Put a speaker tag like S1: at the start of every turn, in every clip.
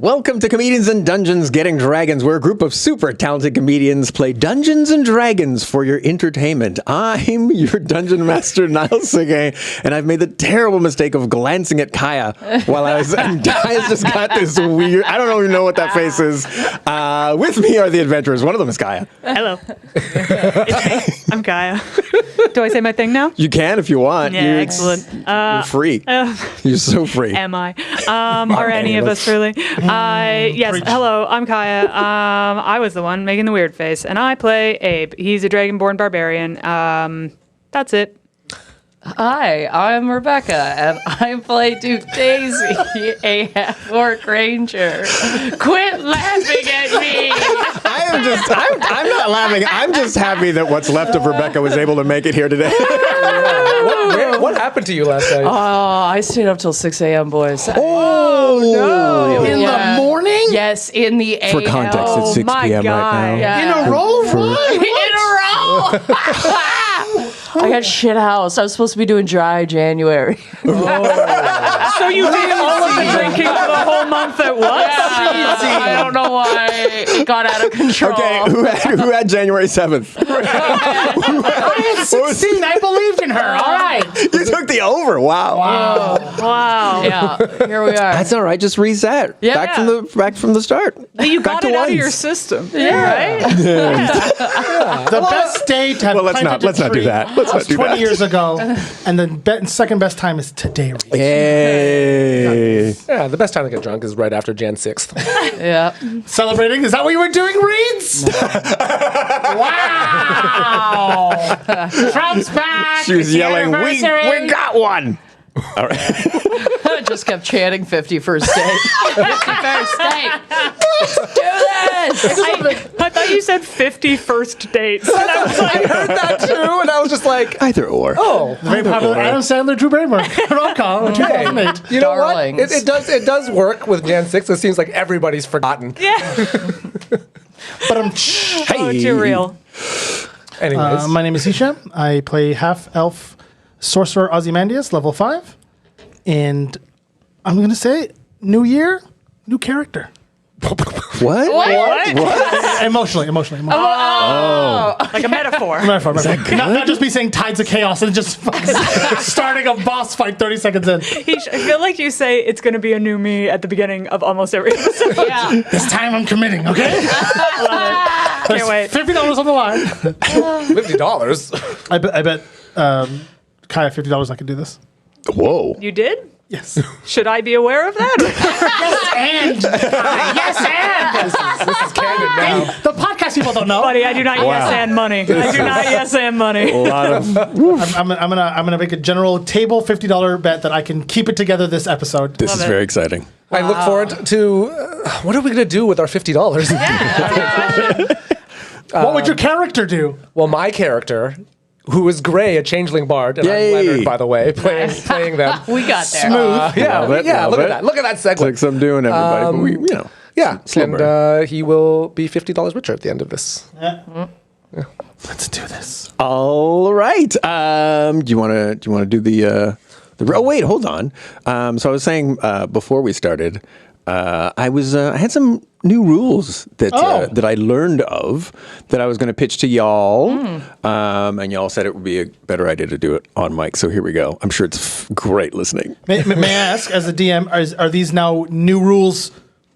S1: Welcome to Comedians and Dungeons Getting Dragons, where a group of super talented comedians play Dungeons and Dragons for your entertainment. I'm your Dungeon Master, Nile Séguin, and I've made the terrible mistake of glancing at Kyah while I was... And Kyah's just got this weird... I don't even know what that face is. With me are the adventurers. One of them is Kyah.
S2: Hello. It's me. I'm Kyah. Do I say my thing now?
S1: You can if you want.
S2: Yeah, excellent.
S1: You're free. You're so free.
S2: Am I? Or any of us, really. Yes, hello, I'm Kyah. I was the one making the weird face, and I play Abe. He's a dragonborn barbarian. That's it.
S3: Hi, I'm Rebecca, and I play Duke Daisy, a half-orc ranger. Quit laughing at me!
S1: I'm not laughing. I'm just happy that what's left of Rebecca was able to make it here today.
S4: What happened to you last night?
S3: Oh, I stayed up till 6 a.m., boys.
S1: Oh, no.
S4: In the morning?
S3: Yes, in the a.m.
S1: For context, it's 6 p.m. right now.
S3: Yeah.
S4: In a row?
S3: In a row! I got shit housed. I was supposed to be doing dry January.
S2: So you did all of the drinking for the whole month at once?
S3: Yeah, I don't know why it got out of control.
S1: Okay, who had January 7th?
S4: I had 16. I believed in her. All right.
S1: You took the over. Wow.
S2: Wow.
S3: Yeah, here we are.
S1: That's all right. Just reset.
S3: Yeah.
S1: Back from the start.
S2: You
S1: Back
S2: got
S1: to
S2: it out of
S1: ones.
S2: your system.
S3: Yeah.
S2: Right?
S4: The best day to have
S1: Well, let's not do that. Let's not do
S4: 20
S1: that.
S4: years ago, and the second best time is today. Reese.
S1: Yay.
S5: Yeah, the best time to get drunk is right after Jan 6th.
S3: Yeah.
S4: Celebrating? Is that what you were doing, Reeds? Wow! Trump's back.
S1: She was
S4: It's the
S1: yelling, we
S4: anniversary."
S1: got one. All right.
S3: I just kept chanting 51st date. 51st date. Do this.
S2: I thought you said 51st dates. And I was like,
S5: I heard that too, and I was just like,
S1: Either or.
S5: oh,
S4: Very popular Adam Sandler, Drew Barrymore rom-com in 2008.
S5: you know
S3: Darlings.
S5: what? It does work with Jan 6th. It seems like everybody's forgotten.
S2: yeah.
S4: But I'm.
S2: Oh, it's too real.
S5: Anyways,
S4: My name is Hisham. I play half-elf sorcerer Ozymandias, level 5. And I'm going to say, new year, new character.
S1: What?
S4: Emotionally.
S2: Like a metaphor.
S4: Metaphor. Not just me saying tides of chaos and just starting a boss fight 30 seconds in.
S2: I feel like you say it's going to be a new me at the beginning of almost every episode.
S3: Yeah.
S4: This time I'm committing, okay?
S2: Can't wait.
S4: $50 on the line.
S5: $50.
S4: I bet Kyah, $50 I can do this.
S1: Whoa.
S2: You did?
S4: Yes.
S2: Should I be aware of that?
S4: Yes, and.
S5: This is canon now.
S4: The podcast people don't know.
S2: Buddy, I do not yes and money. I do not yes and money.
S1: A lot of...
S4: I'm gonna make a general table $50 bet that I can keep it together this episode.
S1: This is
S2: it.
S1: very exciting.
S5: I look forward to what are we going to do with our $50?
S4: What would your character do?
S5: Well, my character, who is Gray, a changeling bard, and
S1: Yay.
S5: I'm Leonard, by the way, playing them.
S3: We got there.
S1: Love it, love
S5: Look
S1: it.
S5: at that. Look at that segue.
S1: Like some doing everybody. But we,
S5: Yeah,
S1: slow
S5: and
S1: burn.
S5: he will be $50 richer at the end of this.
S4: Let's do this.
S1: All right. Do you want to do the? Oh wait, hold on. So I was saying before we started, I had some new rules that I learned of that I was going to pitch to y'all, and y'all said it would be a better idea to do it on mic. So here we go. I'm sure it's great listening.
S4: May I ask, as a DM, are these now new rules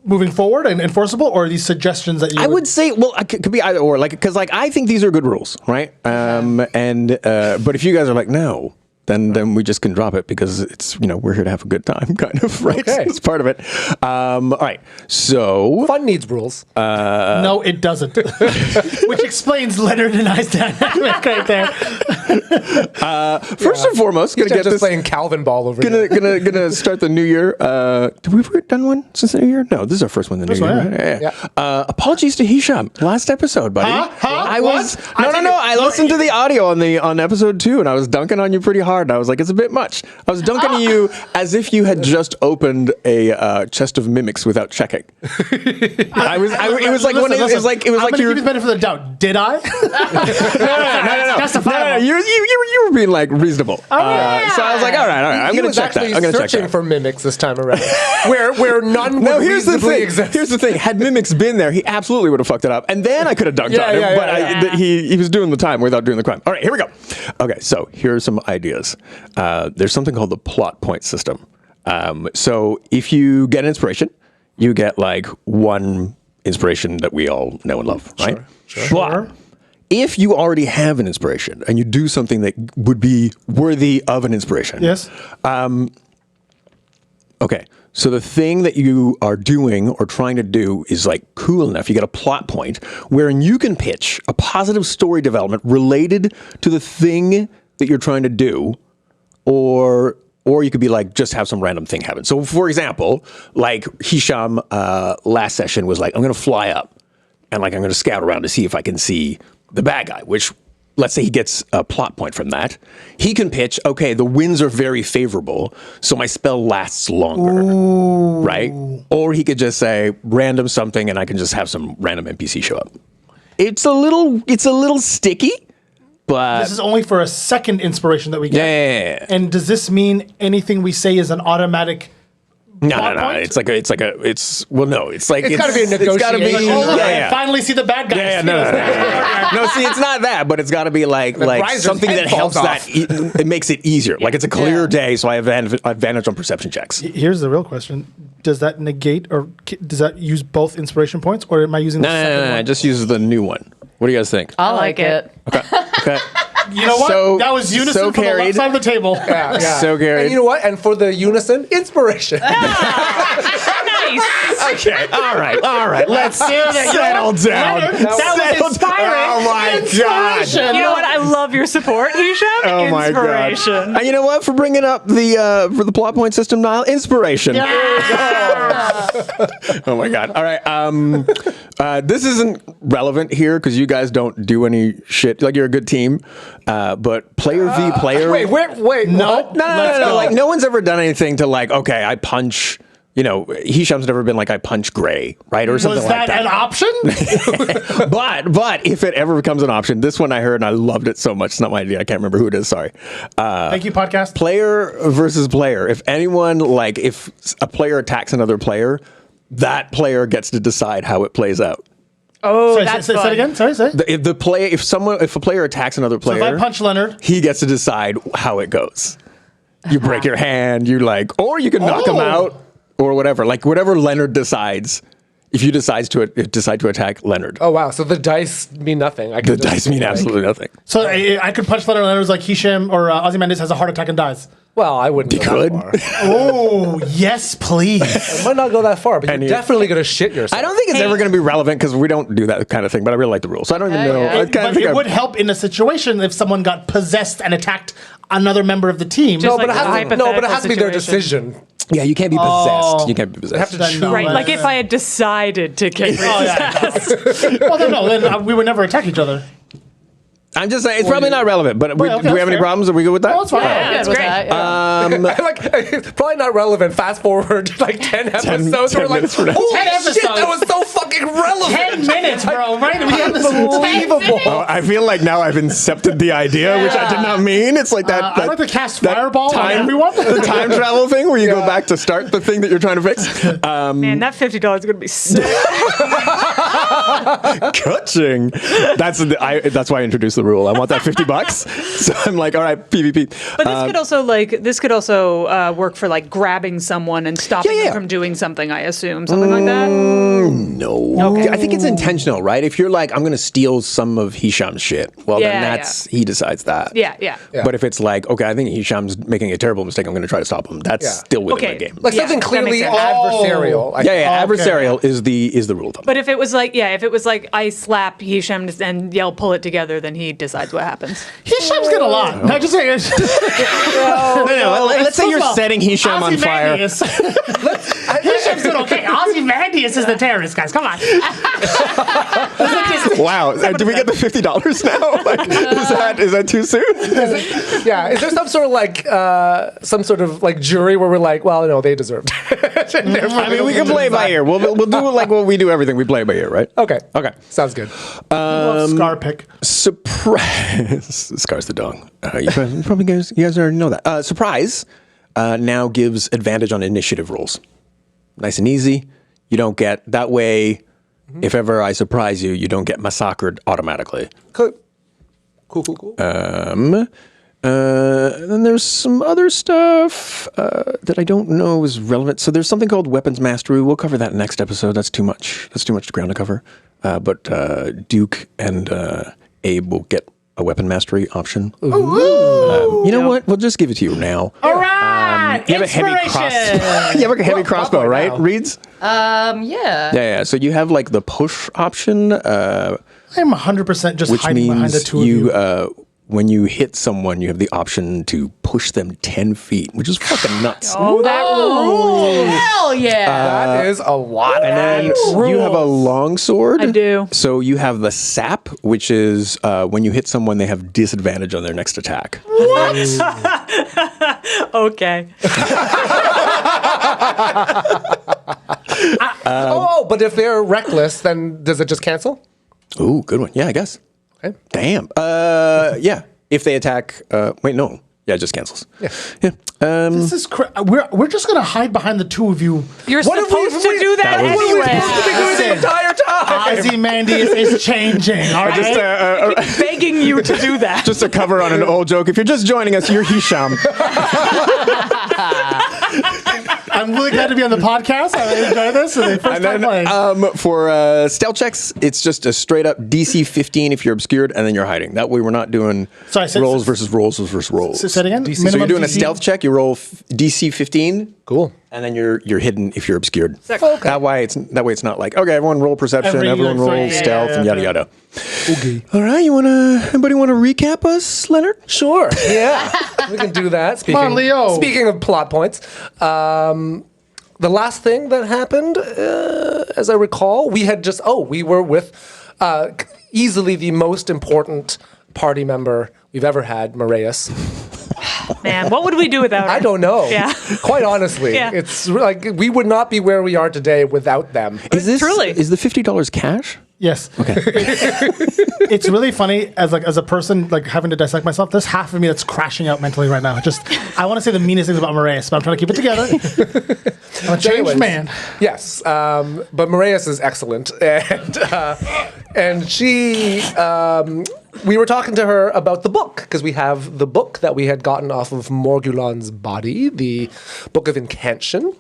S4: moving forward and enforceable, or are these suggestions that you?
S1: I would say, well, it could be either or, because I think these are good rules, right? But if you guys are like, no, then we just can drop it because it's, we're here to have a good time, kind of, right?
S5: Okay.
S1: It's part of it. All right. So
S5: Fun needs rules.
S4: no, it doesn't. Which explains Leonard and I's dynamic right there.
S1: first and foremost, gonna
S5: He's
S1: get
S5: just
S1: this.
S5: playing Calvin ball over here.
S1: Gonna start the new year. Have we ever done one since the new year? No, this is our first one. The new year.
S4: one,
S1: Right? Yeah. Apologies to Hisham. Last episode, buddy.
S4: Huh?
S1: I was
S4: What?
S1: no. I listened to the audio on episode 2, and I was dunking on you pretty hard. hard. And I was like, it's a bit much. I was dunking on you as if you had just opened a chest of mimics without checking. It was like
S4: I'm
S1: you're.
S4: going to give you the benefit of the doubt. Did I?
S1: No, you were being like reasonable. So I was like, all right, I'm going to check that. I'm going to check
S5: searching
S1: that.
S5: for mimics this time around, where none
S1: No,
S5: would
S1: here's the
S5: reasonably
S1: thing.
S5: exist.
S1: Here's the thing. Had mimics been there, he absolutely would have fucked it up, and then I could have dunked on him.
S5: Yeah,
S1: but
S5: yeah.
S1: he was doing the time without doing the crime. All right, here we go. Okay, so here are some ideas. There's something called the plot point system. So if you get an inspiration, you get like one inspiration that we all know and love, right?
S5: Sure.
S1: But if you already have an inspiration and you do something that would be worthy of an inspiration,
S4: Yes.
S1: okay, so the thing that you are doing or trying to do is like cool enough. You get a plot point wherein you can pitch a positive story development related to the thing that you're trying to do, or you could be like, just have some random thing happen. So for example, like Hisham last session was like, I'm going to fly up and like I'm going to scout around to see if I can see the bad guy, which let's say he gets a plot point from that. He can pitch, okay, the winds are very favorable, so my spell lasts longer, right? Or he could just say random something and I can just have some random NPC show up. It's a little sticky, but
S4: This is only for a second inspiration that we get.
S1: yeah.
S4: And does this mean anything we say is an automatic?
S1: No.
S4: point?
S1: It's like it's like
S5: It's gotta be a
S1: It's gotta be
S5: negotiation.
S4: Oh, look, I
S1: yeah.
S4: finally see the bad guys.
S1: Yeah, no. No, see, it's not that, but it's got to be like
S5: Riser's
S1: something
S5: head
S1: that helps
S5: falls
S1: that.
S5: off.
S1: It makes it easier. Like it's a clear day, so I have advantage on perception checks.
S4: Here's the real question: does that negate or does that use both inspiration points, or am I using the second one?
S1: It just uses the new one. What do you guys think?
S3: I like it.
S1: Okay.
S4: You know what?
S1: So-
S4: that was unison
S1: so
S4: from the
S1: carried.
S4: left side of the table.
S5: Yeah.
S1: So carried.
S5: And you know what? And for the unison, inspiration.
S2: Nice.
S1: Okay. All right. Let's settle down.
S4: That was inspiring.
S1: Oh my god.
S2: You know what? I love your support, Hisham.
S1: Oh my god.
S2: Inspiration.
S1: And you know what? For bringing up the for the plot point system, Nile, inspiration. Oh my god. All right. This isn't relevant here because you guys don't do any shit. Like you're a good team, but player v player.
S5: Wait.
S4: No,
S1: No. Like no one's ever done anything to like. Okay, I punch. You know, Hisham's never been like I punch Gray, right, or something
S4: Was
S1: like
S4: that
S1: that.
S4: an option?
S1: But if it ever becomes an option, this one I heard and I loved it so much. It's not my idea. I can't remember who it is. Sorry.
S4: Thank you, podcast.
S1: Player versus player. If anyone like if a player attacks another player, that player gets to decide how it plays out.
S2: Oh,
S4: Sorry,
S2: that's
S4: say
S2: fun.
S4: that again. Sorry, say.
S1: If a player attacks another
S4: So
S1: player,
S4: if I punch Leonard,
S1: he gets to decide how it goes. You break your hand, you like, or you can knock him out, or whatever. Like whatever Leonard decides. If you decide to attack Leonard,
S5: Oh wow! So the dice mean nothing.
S1: the dice mean absolutely nothing.
S4: so I could punch Leonard. Leonard's like Hisham or Ozymandias has a heart attack and dies.
S5: Well, I wouldn't.
S1: You
S5: go
S1: could.
S5: That far.
S4: Oh yes, please.
S5: I might not go that far, but you're definitely gonna shit yourself.
S1: I don't think it's ever going to be relevant because we don't do that kind of thing. But I really like the rules, so I don't even know.
S3: yeah.
S1: I kind of
S4: But
S1: think
S4: it would help in a situation if someone got possessed and attacked another member of the team.
S5: No,
S2: like
S5: but it
S2: a
S5: has to be their
S2: hypothetical
S5: decision.
S1: yeah, you can't be possessed. You can't be
S5: They have
S1: possessed.
S5: to
S4: Then
S5: choose.
S4: no.
S2: Right, like if I had decided to get rid
S4: Oh,
S2: of
S4: yeah. Well, then we would never attack each other.
S1: I'm just saying it's probably not relevant. But
S4: okay,
S1: do we
S4: that's
S1: have any
S4: fair.
S1: problems? Are we good with that?
S4: Oh, it's fine.
S2: Yeah,
S3: Good
S2: it's
S3: with
S2: great.
S3: that, yeah.
S5: Like probably not relevant. Fast forward like 10 episodes.
S1: 10
S5: we're like,
S1: minutes from now.
S5: holy
S4: 10
S5: shit, that
S4: episodes.
S5: was so fucking relevant.
S4: 10 minutes, bro, right? We have this
S5: Unbelievable.
S1: Oh, I feel like now I've incepted the idea, which I did not mean. It's like that.
S4: I'd like to cast
S1: that
S4: Fireball on everyone.
S1: The time travel thing where you go back to start the thing that you're trying to fix.
S2: Man, that $50 is going to be sick.
S1: Coaching. That's why I introduced the rule. I want that $50. So I'm like, all right, PvP.
S2: But this could also work for like grabbing someone and stopping
S1: Yeah.
S2: them from doing something. I assume something like that.
S1: No.
S2: Okay.
S1: I think it's intentional, right? If you're like, I'm going to steal some of Hisham's shit, well, then
S2: Yeah,
S1: he decides that.
S2: Yeah.
S1: But if it's like, okay, I think Hisham's making a terrible mistake, I'm going to try to stop him. That's
S5: Yeah.
S1: still within
S2: Okay.
S1: the game.
S5: Like
S2: Yeah,
S5: something
S2: that
S5: clearly
S2: makes sense.
S5: adversarial. I think.
S1: Yeah,
S4: Okay.
S1: adversarial is the rule of thumb.
S2: But if it was like I slap Hisham and yell "pull it together," then he decides what happens.
S4: Hisham's got a lot. No, just saying.
S1: Let's say you're setting Hisham on fire.
S4: Hisham's doing okay. Ozymandias Ozymandias is the terrorist, guys. Come on.
S1: Wow. Do we get the $50 now? Like, is that too soon?
S5: Yeah, is there some sort of like jury where we're like, well, no, they deserved.
S1: I mean, we can play by ear. We'll do like what we do everything. We play by ear, right?
S5: Okay.
S1: Okay.
S5: Sounds good.
S4: Scar pick.
S1: Surprise. Scar's the dog. You guys already know that. Surprise now gives advantage on initiative rolls. Nice and easy. You don't get that way. If ever I surprise you, you don't get massacred automatically.
S5: Cool.
S1: Then there's some other stuff that I don't know is relevant. So there's something called weapons mastery. We'll cover that next episode. That's too much. That's too much ground to cover. But Duke and Abe will get a weapon mastery option. You know what? We'll just give it to you now.
S4: All right.
S1: You have a heavy you have a heavy crossbow, right, Reeds?
S3: Yeah.
S1: Yeah. So you have like the push option,
S4: I'm 100% just
S1: which
S4: hiding behind the
S1: means
S4: two of you.
S1: When you hit someone, you have the option to push them 10 feet, which is fucking nuts.
S2: Oh, that rules.
S3: Hell yeah.
S5: That is a lot.
S1: And then you have a long sword.
S2: I do.
S1: So you have the sap, which is when you hit someone, they have disadvantage on their next attack.
S2: Okay.
S5: But if they're reckless, then does it just cancel?
S1: Ooh, good one. Yeah, I guess.
S5: Okay.
S1: Damn. Yeah. If they attack, wait, no. Yeah, it just cancels. Yeah.
S4: This is we're just gonna hide behind the two of you.
S2: You're supposed to do that anyway.
S5: The entire time.
S4: Ozymandias is changing. All right.
S1: Just
S2: Begging you to do that.
S1: just a cover on an old joke. If you're just joining us, you're Hisham.
S4: I'm really glad to be on the podcast. I enjoy this. And first time playing.
S1: For stealth checks, it's just a straight up DC 15 if you're obscured, and then you're hiding. That way, we're not doing rolls versus rolls versus rolls.
S4: Say that again.
S1: So you're doing a
S4: DC?
S1: stealth check. You roll DC 15.
S5: Cool.
S1: And then you're hidden if you're obscured.
S2: Okay.
S1: That way it's not like, okay, everyone roll perception, everyone roll stealth, and yada yada. Okay. All right, anybody wanna recap us, Leonard?
S5: Sure. Yeah. We can do that.
S4: on, Leo.
S5: Speaking of plot points, the last thing that happened, as I recall, we were with easily the most important party member we've ever had, Moraeus.
S2: Man, what would we do without her?
S5: I don't know.
S2: Yeah.
S5: Quite honestly.
S2: Yeah.
S5: It's like we would not be where we are today without them.
S1: Is the $50 cash?
S4: Yes.
S1: Okay.
S4: It's really funny as a person like having to dissect myself. There's half of me that's crashing out mentally right now. I want to say the meanest things about Moraeus, but I'm trying to keep it together. I'm a changed
S5: Anyways,
S4: man.
S5: Yes, but Moraeus is excellent, and she. We were talking to her about the book because we have the book that we had gotten off of Morgulan's body, the Book of Incantation.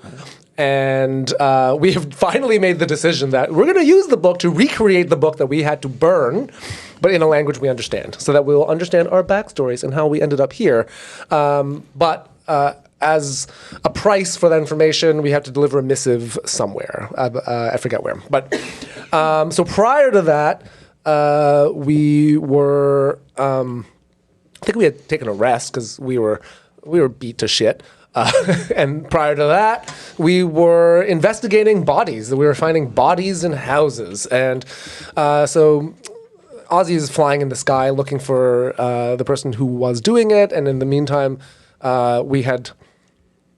S5: And we have finally made the decision that we're going to use the book to recreate the book that we had to burn, but in a language we understand, so that we'll understand our backstories and how we ended up here. But as a price for that information, we have to deliver a missive somewhere. I forget where. But so prior to that, we were. I think we had taken a rest because we were beat to shit. And prior to that, we were investigating bodies. We were finding bodies in houses. And so Ozzy is flying in the sky looking for the person who was doing it. And in the meantime, we had,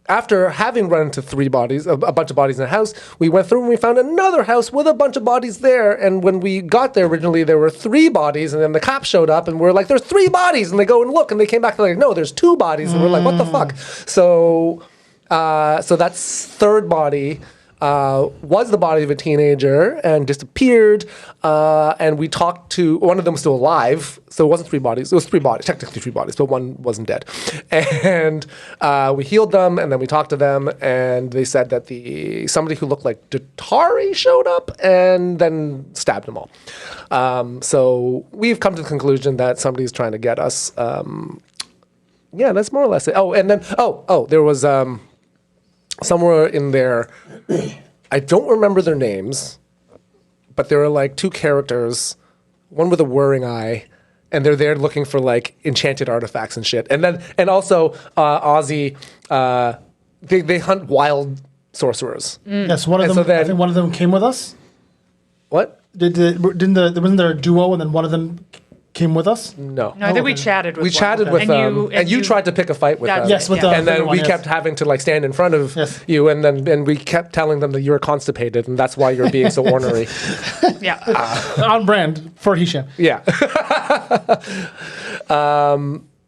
S5: after having run into a bunch of bodies in a house, we went through and we found another house with a bunch of bodies there. And when we got there originally, there were 3 bodies. And then the cops showed up and we're like, there's 3 bodies. And they go and look and they came back. They're like, no, there's 2 bodies. And we're like, what the fuck? So that's third body. Was the body of a teenager and disappeared. And we talked to, one of them was still alive. So it wasn't 3 bodies. It was 3 bodies, technically 3 bodies, but one wasn't dead. And we healed them and then we talked to them and they said that somebody who looked like Datari showed up and then stabbed them all. So we've come to the conclusion that somebody's trying to get us. Yeah, that's more or less it. Oh, and then, there was somewhere in there, I don't remember their names, but there are like 2 characters, one with a whirring eye, and they're there looking for like enchanted artifacts and shit. And also Ozzy, they hunt wild sorcerers.
S4: Yes, one of
S5: And
S4: them.
S5: so then-
S4: I think one of them came with us.
S5: What?
S4: Wasn't there a duo and then one of them came with us?
S5: No.
S2: No, I think we chatted with
S5: We
S2: one.
S5: chatted with
S2: And
S5: them, and you tried to pick a fight with
S2: That's
S5: them.
S2: it,
S4: Yes, with
S2: yeah.
S4: the
S5: And then
S4: bigger one,
S5: we
S4: yes.
S5: kept having to like stand in front of
S4: Yes.
S5: you, and we kept telling them that you were constipated, and that's why you're being so ornery.
S2: Yeah.
S4: On brand for Hisham.
S5: Yeah.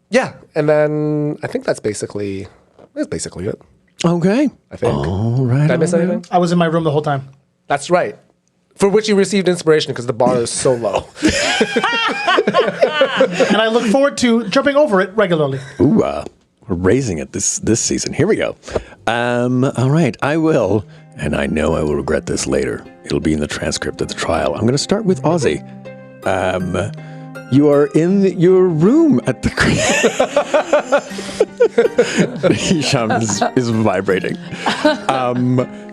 S5: Yeah, and then I think that's basically it.
S1: Okay.
S5: I think.
S1: All right.
S5: Did I miss anything?
S4: I was in my room the whole time.
S5: That's right. For which you received inspiration because the bar is so low.
S4: And I look forward to jumping over it regularly.
S1: Ooh, we're raising it this season. Here we go. All right, I will, and I know I will regret this later. It'll be in the transcript of the trial. I'm going to start with Ozzy. You are in your room at the. Hisham is vibrating.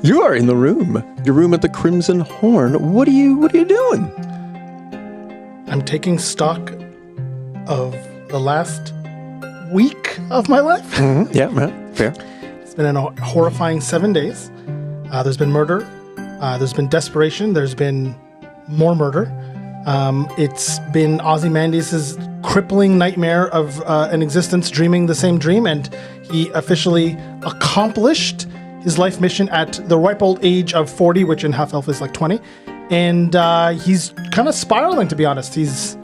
S1: You are in the room. Your room at the Crimson Horn. What are you doing?
S4: I'm taking stock of the last week of my life.
S1: Yeah, fair.
S4: It's been a horrifying 7 days. There's been murder. There's been desperation. There's been more murder. It's been Ozymandias' crippling nightmare of an existence dreaming the same dream, and he officially accomplished his life mission at the ripe old age of 40, which in half-elf is like 20. And he's kind of spiraling, to be honest. He's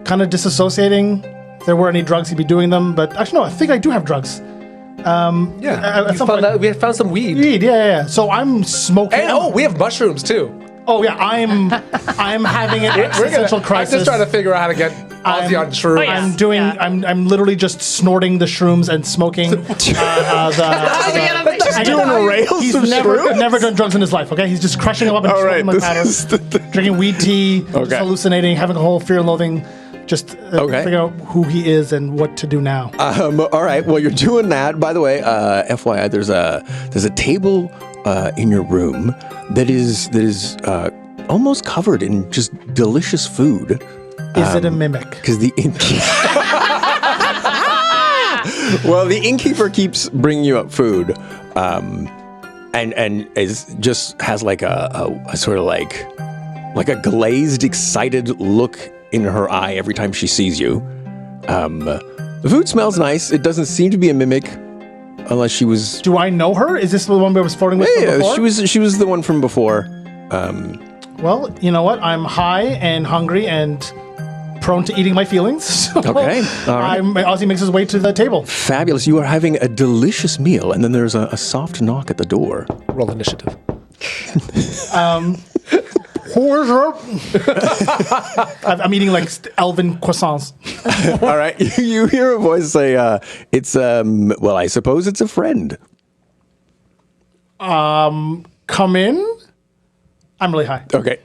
S4: kind of disassociating. If there were any drugs, he'd be doing them. But actually, no, I think I do have drugs.
S5: Yeah. We have found some weed.
S4: Weed, yeah. So I'm smoking.
S5: And we have mushrooms too.
S4: Oh yeah, I'm having an existential crisis.
S5: I'm just trying to figure out how to get Ozzy on shrooms.
S2: Oh, yeah.
S4: I'm doing.
S2: Yeah.
S4: I'm literally just snorting the shrooms and smoking.
S1: He's doing rails
S4: He's
S1: of
S4: never
S1: shrooms?
S4: done drugs in his life. Okay, he's just crushing them up and
S1: All
S4: smoking
S1: right,
S4: them like
S1: this
S4: powder,
S1: is the-
S4: drinking weed tea, just
S1: Okay.
S4: hallucinating, having a whole fear and loathing. Just
S1: Okay.
S4: figure out who he is and what to do now.
S1: All right. Well, you're doing that. By the way, FYI, there's a table in your room that is almost covered in just delicious food.
S4: Is it a mimic?
S1: Because the well, the innkeeper keeps bringing you up food, and just has like a sort of like a glazed, excited look in her eye every time she sees you. The food smells nice. It doesn't seem to be a mimic, unless she was.
S4: Do I know her? Is this the one I was flirting with
S1: Yeah,
S4: before?
S1: she was the one from before.
S4: Well, you know what? I'm high and hungry and prone to eating my feelings. So
S1: Okay, all right.
S4: Ozzy makes his way to the table.
S1: Fabulous. You are having a delicious meal, and then there's a soft knock at the door.
S5: Roll initiative.
S4: I'm eating like elven croissants.
S1: All right. You hear a voice say, it's, well, I suppose it's a friend.
S4: Come in. I'm really high.
S1: Okay.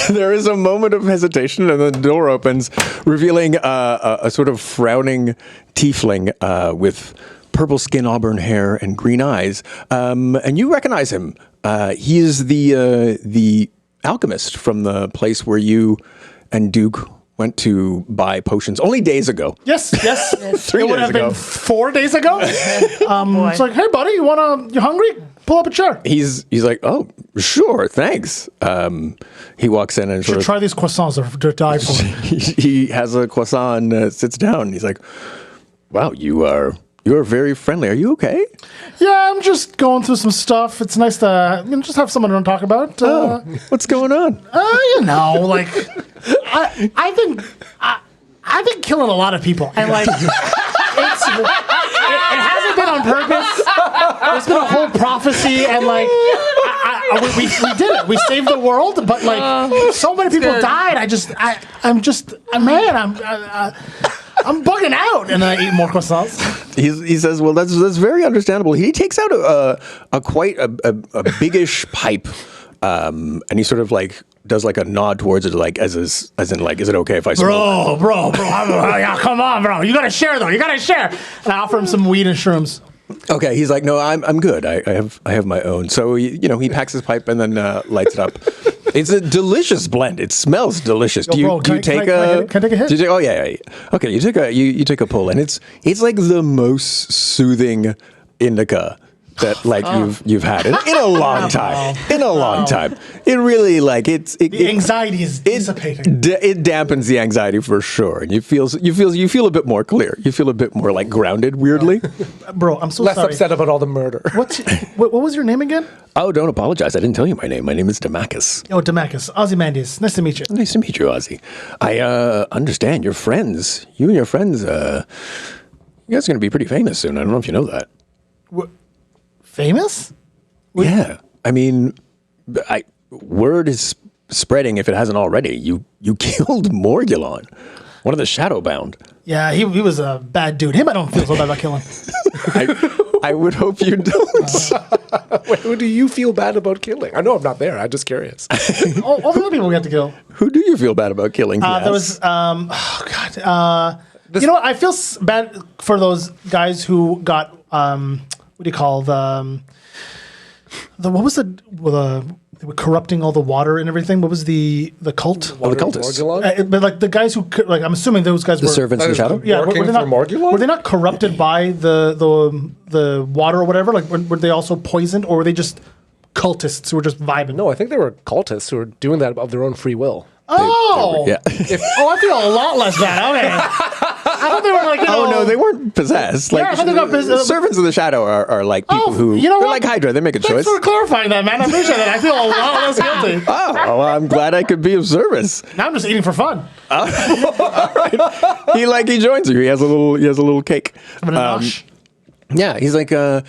S1: There is a moment of hesitation, and the door opens, revealing a sort of frowning tiefling with purple skin, auburn hair, and green eyes. And you recognize him. He is the alchemist from the place where you and Duke went to buy potions only days ago.
S4: Yes.
S1: 3
S4: It would
S1: days
S4: have
S1: ago.
S4: been 4 days ago. It's like, hey, buddy, you hungry? Pull up a chair.
S1: He's like, oh, sure, thanks. He walks in and
S4: You should
S1: sort of,
S4: try these croissants. They're die for.
S1: he has a croissant, sits down, and he's like, wow, you are very friendly. Are you okay?
S4: Yeah, I'm just going through some stuff. It's nice to just have someone to talk about.
S1: What's going on?
S4: Like I've been killing a lot of people, and like it hasn't been on purpose. There's been a whole prophecy, and like we did it. We saved the world, but like so many people died. I'm bugging out, and then I eat more croissants.
S1: He says, well, that's very understandable. He takes out a quite a biggish pipe, and he sort of like does like a nod towards it, like as in like, is it okay if I smoke?
S4: Bro, yeah, come on, bro. You gotta share though. You gotta share. And I offer him some weed and shrooms.
S1: Okay, he's like, no, I'm good. I have my own. So he packs his pipe and then lights it up. It's a delicious blend. It smells delicious.
S4: Yo, bro, can I take a hit?
S1: Do you take? Oh yeah. Okay, you take a pull, and it's like the most soothing indica that like you've had in a long time. In a long time. It really like
S4: The anxiety is dissipating.
S1: it dampens the anxiety for sure, and you feel a bit more clear. You feel a bit more like grounded. Weirdly,
S4: Bro, I'm so
S5: Less
S4: sorry.
S5: upset about all the murder.
S4: What was your name again?
S1: oh, don't apologize. I didn't tell you my name. My name is Demacus.
S4: Oh, Demacus. Ozymandias. Nice to meet you.
S1: Nice to meet you, Ozzy. I understand you're friends. You and your friends. You guys are going to be pretty famous soon. I don't know if you know that.
S4: Famous?
S1: Yeah, I mean, word is spreading if it hasn't already. You killed Morgulon, one of the Shadowbound.
S4: Yeah, he was a bad dude. Him, I don't feel so bad about killing.
S1: I would hope you don't.
S5: Wait, who do you feel bad about killing? I know I'm not there. I'm just curious.
S4: All the other people we have to kill.
S1: Who do you feel bad about killing?
S4: There was, oh God. You know what? I feel bad for those guys who got, what do you call what was they were corrupting all the water and everything. What was the cult?
S1: the cultists.
S4: But like the guys who, like, I'm assuming those guys
S1: The
S4: were
S1: servants of the shadow?
S4: Yeah,
S5: Working
S4: were they
S5: for
S4: not,
S5: Morgulon?
S4: were they not corrupted by the water or whatever? Like, were they also poisoned, or were they just cultists who were just vibing?
S5: No, I think they were cultists who were doing that of their own free will.
S4: Oh,
S1: Yeah.
S4: I feel a lot less bad. Okay. I thought they were like,
S1: Oh no, they weren't possessed. Like
S4: I thought they got possessed.
S1: servants of the shadow are like people who
S4: you know
S1: they're
S4: what?
S1: like Hydra. They make a
S4: Thanks
S1: choice.
S4: for clarifying that, man. I appreciate that. I feel a lot less guilty.
S1: Oh, well, I'm glad I could be of service.
S4: Now I'm just eating for fun.
S1: He joins you. He has a little cake.
S4: I'm gonna nosh.
S1: Yeah, he's like I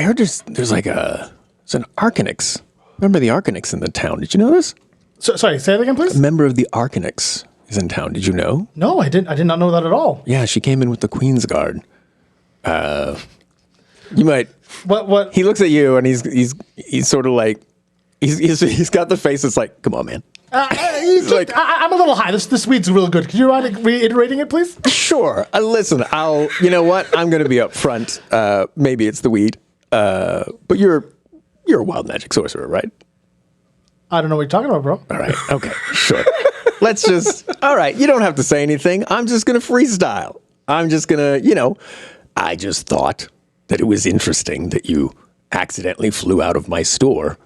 S1: heard there's like it's an Arcanix. Remember the Arcanix in the town? Did you know this?
S4: Sorry, say it again, please.
S1: A member of the Arcanix is in town. Did you know?
S4: No, I did not know that at all.
S1: Yeah, she came in with the Queen's Guard. You might.
S4: What?
S1: He looks at you and he's sort of like he's got the face that's like, come on, man.
S4: I'm a little high. This weed's real good. Could you mind reiterating it, please?
S1: Sure. Listen, you know what? I'm going to be up front. Maybe it's the weed, but you're a wild magic sorcerer, right?
S4: I don't know what you're talking about, bro.
S1: All right. Okay. Sure. Let's just. All right. You don't have to say anything. I'm just going to freestyle. I'm just going to, I just thought that it was interesting that you accidentally flew out of my store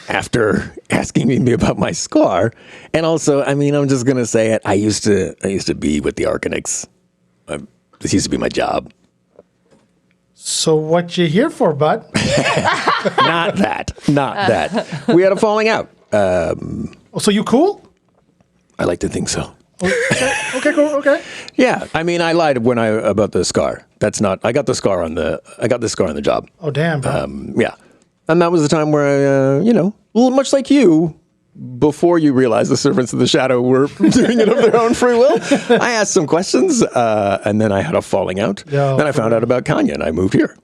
S1: after asking me about my scar. And also, I mean, I'm just going to say it. I used to be with the Arcanix. This used to be my job.
S4: So what you here for, bud?
S1: Not that. We had a falling out.
S4: So you cool?
S1: I like to think so.
S4: Okay, cool. Okay.
S1: Yeah, I mean, I lied about the scar. That's not. I got this scar on the job.
S4: Oh, damn, bro.
S1: Yeah, and that was the time where well, much like you, before you realized the servants of the shadow were doing it of their own free will, I asked some questions, and then I had a falling out.
S4: Yo,
S1: then I found out about Kyah, and I moved here.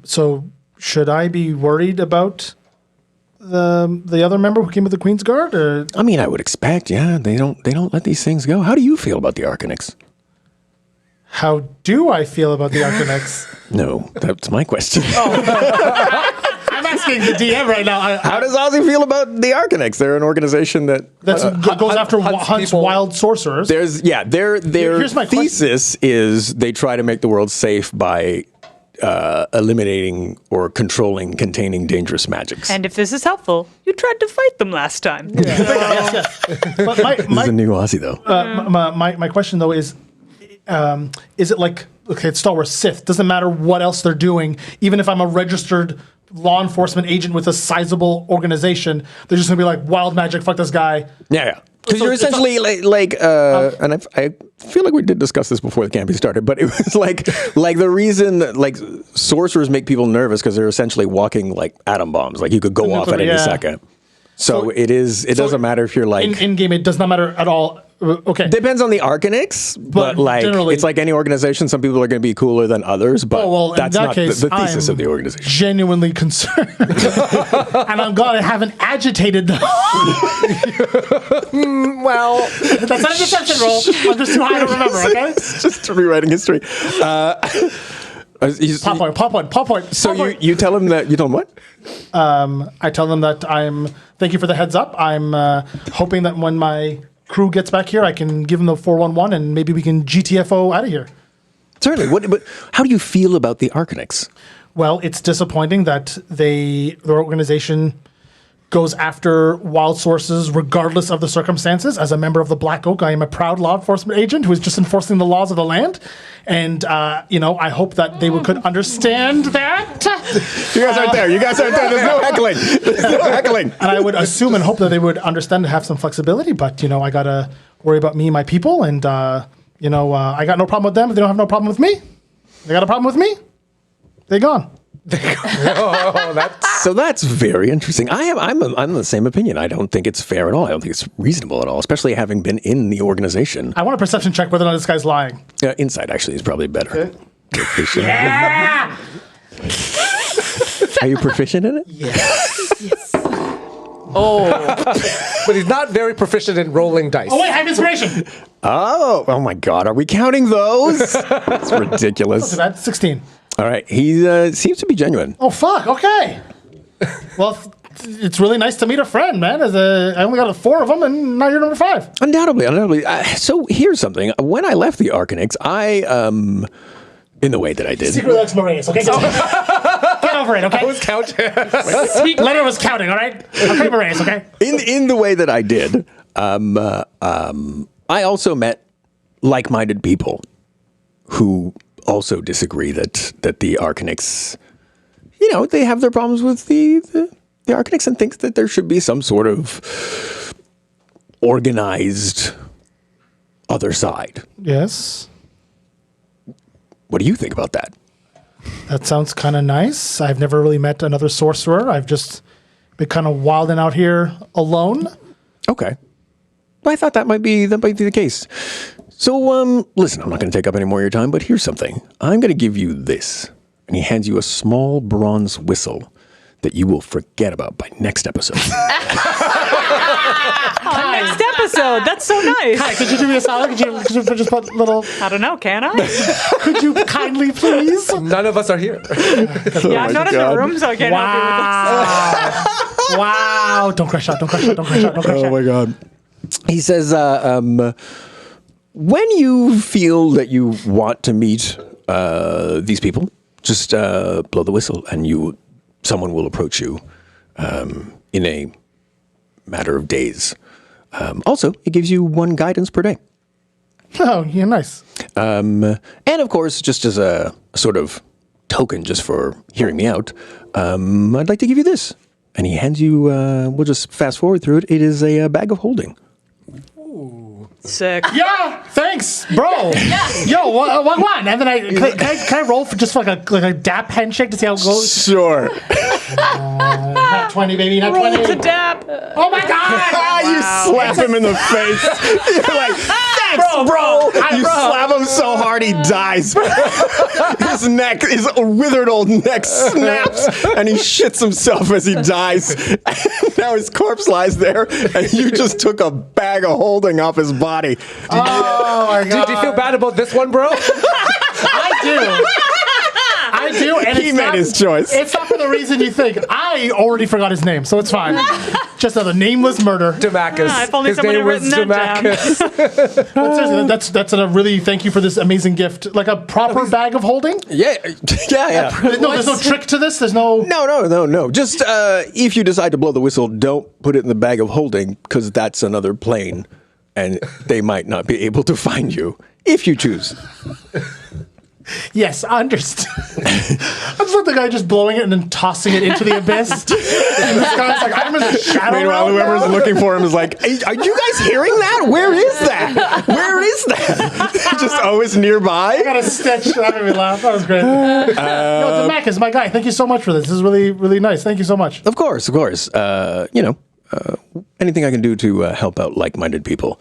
S4: So should I be worried about the other member who came with the Queen's Guard? Or?
S1: I mean, I would expect. Yeah, they don't let these things go. How do you feel about the Arcanix?
S4: How do I feel about the Arcanix?
S1: No, that's my question.
S4: I'm asking the DM right now.
S1: How does Ozzy feel about the Arcanix? They're an organization that
S4: goes after hunts
S5: people.
S4: wild sorcerers.
S1: their
S4: Here's my
S1: thesis is they try to make the world safe by eliminating or containing dangerous magics.
S2: And if this is helpful, you tried to fight them last time.
S4: Yes. But
S1: This is a new Ozzy, though.
S4: my question though is it like, okay, it's Star Wars Sith? Doesn't matter what else they're doing. Even if I'm a registered law enforcement agent with a sizable organization, they're just gonna be like, wild magic, fuck this guy.
S1: Yeah. Because
S4: So
S1: you're
S4: it's
S1: essentially and I feel like we did discuss this before the campaign started, but it was like the reason like sorcerers make people nervous because they're essentially walking like atom bombs. Like you could go off at any second. So it doesn't matter if you're like
S4: in game. It does not matter at all. Okay.
S1: Depends on the Arcanix, but like
S4: generally-
S1: it's like any organization. Some people are going to be cooler than others, but
S4: well, in
S1: that's
S4: that
S1: not
S4: case,
S1: the thesis
S4: I'm
S1: of the organization.
S4: Genuinely concerned, and I'm glad I haven't agitated them.
S5: Well,
S4: That's not a deception roll. I'm just too high to remember. Okay.
S1: It's just rewriting history.
S4: Pop point.
S1: So you tell him that you told him what?
S4: I tell them that thank you for the heads up. I'm hoping that when my crew gets back here, I can give them the 411 and maybe we can GTFO out of here.
S1: Certainly. But how do you feel about the Arcanics?
S4: Well, it's disappointing that their organization goes after wild sources regardless of the circumstances. As a member of the Black Oak, I am a proud law enforcement agent who is just enforcing the laws of the land. And, I hope that they could understand that.
S1: You guys aren't there. There's no heckling.
S4: And I would assume and hope that they would understand and have some flexibility. But, I got to worry about me and my people. And, I got no problem with them if they don't have no problem with me. They got a problem with me? They're gone.
S1: So that's very interesting. I'm the same opinion. I don't think it's fair at all. I don't think it's reasonable at all, especially having been in the organization.
S4: I want a perception check whether or not this guy's lying.
S1: Insight actually is probably better.
S4: Okay. Yeah!
S1: Are you proficient in it?
S4: Yes.
S5: But he's not very proficient in rolling dice.
S4: Oh, wait, I have inspiration.
S1: Oh my God. Are we counting those? That's ridiculous.
S4: That's 16.
S1: All right. He seems to be genuine.
S4: Oh, fuck. Okay. Well, it's really nice to meet a friend, man. I only got 4 of them, and now you're number 5.
S1: Undoubtedly. So here's something. When I left the Arcanics, in the way that I did.
S4: Secret Lex Marius, okay? Get over it, okay?
S5: I was counting.
S4: Leonard was counting, all right? Okay, Marius, okay?
S1: In the way that I did, I also met like-minded people who also disagree that the Arcanics, they have their problems with the Arcanics and think that there should be some sort of organized other side.
S4: Yes.
S1: What do you think about that?
S4: That sounds kind of nice. I've never really met another sorcerer. I've just been kind of wilding out here alone.
S1: Okay. Well, I thought that might be the case. So, listen, I'm not going to take up any more of your time, but here's something. I'm going to give you this. And he hands you a small bronze whistle that you will forget about by next episode.
S2: Next episode. That's so nice.
S4: Hi, could you do me a solid? Could you just put a little...
S2: I don't know. Can I?
S4: Could you kindly, please?
S5: None of us are here.
S2: Yeah, I'm not in the room, so I can't help you with this.
S4: Wow. Don't crash out.
S1: Oh, my God. He says, when you feel that you want to meet these people, just blow the whistle and someone will approach you in a matter of days. Also, it gives you 1 guidance per day.
S4: Oh, yeah, nice.
S1: And of course, just as a sort of token, just for hearing me out, I'd like to give you this. And he hands you, we'll just fast forward through it. It is a bag of holding.
S2: Sick.
S4: Yeah, thanks, bro. Yo, what? And then can I roll for like a dap handshake to see how it goes?
S1: Sure.
S4: Not 20, baby, not 20.
S2: Roll to dap.
S4: Oh my God!
S1: You slap him in the face. You're like, thanks, bro. You slap him so hard he dies. His withered old neck snaps, and he shits himself as he dies. And now his corpse lies there, and you just took a bag of holding off his body.
S4: Oh my God!
S5: Did you feel bad about this one, bro?
S4: I do, and
S1: He made his choice.
S4: It's not for the reason you think. I already forgot his name, so it's fine. Just a nameless murder.
S5: Demacus.
S2: If only
S5: His
S2: someone
S5: name
S2: had
S5: was
S2: written that
S5: Demacus.
S4: But seriously, that's a really thank you for this amazing gift. Like a proper bag of holding.
S1: Yeah.
S4: No, there's no trick to this. There's no.
S1: No. Just if you decide to blow the whistle, don't put it in the bag of holding because that's another plane, and they might not be able to find you if you choose.
S4: Yes, I understand. I just like the guy just blowing it and then tossing it into the abyss. And this guy's like, I'm in the shadow.
S1: Meanwhile,
S4: realm
S1: whoever's
S4: now.
S1: looking for him is like, hey, are you guys hearing that? Where is that? Just always nearby.
S4: I got a stitch. That made me laugh. That was great. No, Mac is my guy. Thank you so much for this. This is really, really nice. Thank you so much.
S1: Of course. Anything I can do to help out like-minded people.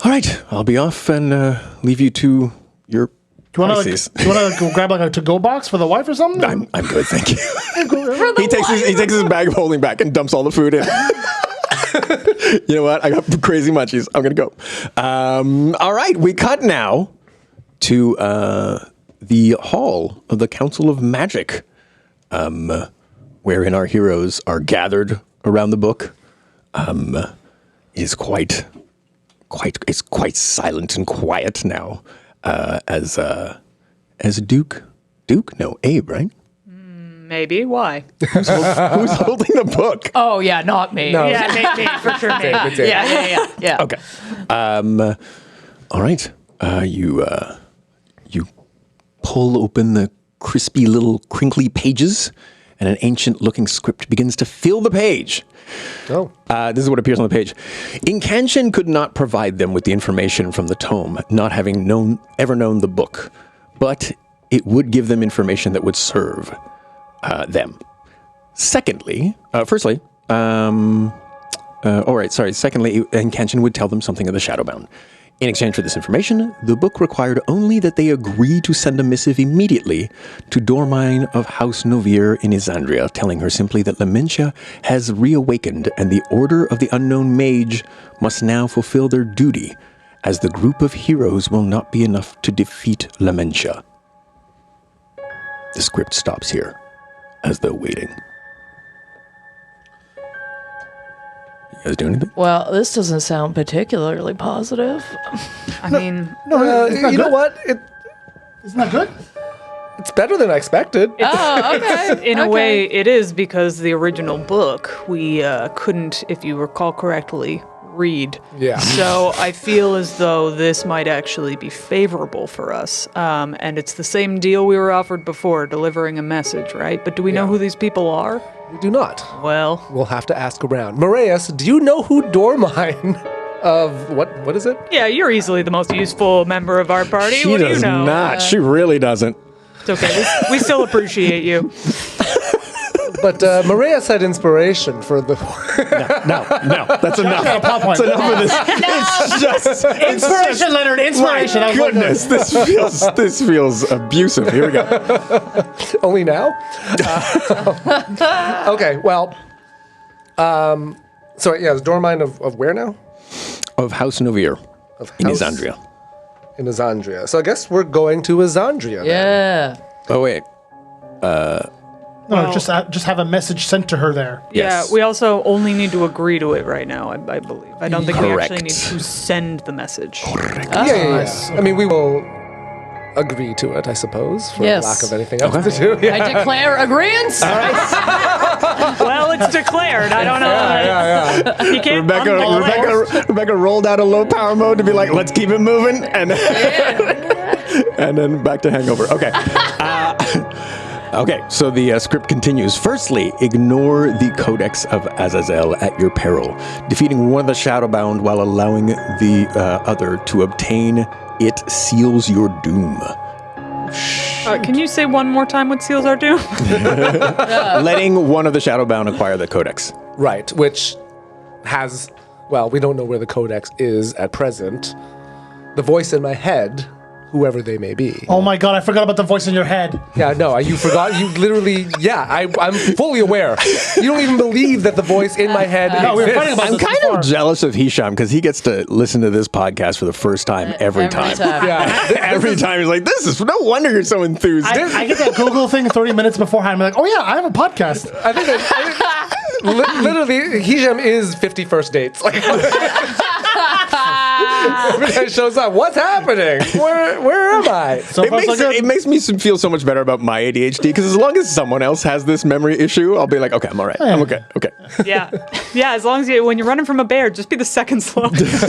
S1: All right, I'll be off and leave you to your
S4: Do you want
S1: crises.
S4: to go grab like a to-go box for the wife or something?
S1: I'm good, thank you. He takes his bag of holding back and dumps all the food in. You know what? I got crazy munchies. I'm gonna go. All right, we cut now to the hall of the Council of Magic, wherein our heroes are gathered around the book. It is quite silent and quiet now, as as Duke. Duke? No, Abe, right?
S2: Maybe. Why?
S1: Who's holding the book?
S3: Oh, yeah, not me.
S5: No.
S2: Yeah, me, for sure. Me.
S5: It's Abe.
S3: Yeah.
S1: Okay. All right. You pull open the crispy little crinkly pages, and an ancient-looking script begins to fill the page.
S5: Oh.
S1: This is what appears on the page. Incantion could not provide them with the information from the tome, not having ever known the book, but it would give them information that would serve them. Secondly, Secondly, Incantion would tell them something of the Shadowbound. In exchange for this information, the book required only that they agree to send a missive immediately to Dormine of House Novir in Isandria, telling her simply that Lamentia has reawakened and the Order of the Unknown Mage must now fulfill their duty, as the group of heroes will not be enough to defeat Lamentia. The script stops here, as though waiting. You guys do anything?
S3: Well, this doesn't sound particularly positive.
S2: I mean,
S5: You know what?
S4: Isn't that good?
S5: It's better than I expected.
S3: Oh, okay.
S2: in a way, it is because the original book we couldn't, if you recall correctly, read.
S5: Yeah.
S2: So I feel as though this might actually be favorable for us. And it's the same deal we were offered before, delivering a message, right? But do we know who these people are?
S5: We do not.
S2: Well,
S5: We'll have to ask around. Moraeus, do you know who Dormine of what is it?
S2: yeah, you're easily the most useful member of our party.
S1: She
S2: what do
S1: does
S2: you know?
S1: not. She really doesn't.
S2: It's okay. We still appreciate you.
S5: But Moraeus had inspiration for the.
S1: No, that's enough.
S4: Got a plot point.
S1: That's enough of this. It's just
S4: Inspiration, Leonard. Inspiration.
S1: My goodness, this feels abusive. Here we go.
S5: Only now? Okay, well. So, yeah, it's Dormine of where now?
S1: Of House Novir in
S5: House-
S1: Isandria.
S5: In Isandria. So I guess we're going to Isandria then.
S3: Yeah.
S1: Oh wait,
S4: No, just have a message sent to her there.
S1: Yes.
S2: Yeah, we also only need to agree to it right now, I believe. I don't think we actually
S1: Correct.
S2: need to send the message.
S5: Yeah. I mean, we will agree to it, I suppose, for
S3: Yes.
S5: lack of anything else to do. Yeah.
S3: I declare agreement.
S2: Well, it's declared. I don't know.
S5: Yeah.
S2: You can't undo it.
S1: Rebecca rolled out a low power mode to be like, let's keep it moving, and and then back to Hangover. Okay. Okay, so the script continues. Firstly, ignore the Codex of Azazel at your peril, defeating one of the Shadowbound while allowing the other to obtain it seals your doom.
S2: Can you say one more time what seals our doom?
S1: Letting one of the Shadowbound acquire the Codex.
S5: Right, which has, well, we don't know where the Codex is at present. The voice in my head, whoever they may be.
S4: Oh my god, I forgot about the voice in your head.
S5: Yeah, no, you forgot. You literally, I'm fully aware. You don't even believe that the voice in my head
S4: No, we were fighting
S5: exists.
S4: about
S1: I'm
S4: this
S1: kind
S4: before.
S1: of jealous of Hisham because he gets to listen to this podcast for the first time every time.
S5: Yeah,
S1: Every time he's like, "This is no wonder you're so enthused."
S4: I get that Google thing 30 minutes beforehand. I'm like, oh yeah, I have a podcast.
S5: I think literally, Hisham is 50 first dates. Like, every time it shows up, what's happening? Where am I?
S4: So far, so good.
S1: It makes me feel so much better about my ADHD because as long as someone else has this memory issue, I'll be like, okay, I'm all right. I'm okay. Okay.
S2: Yeah. Yeah, as long as when you're running from a bear, just be the second slowest.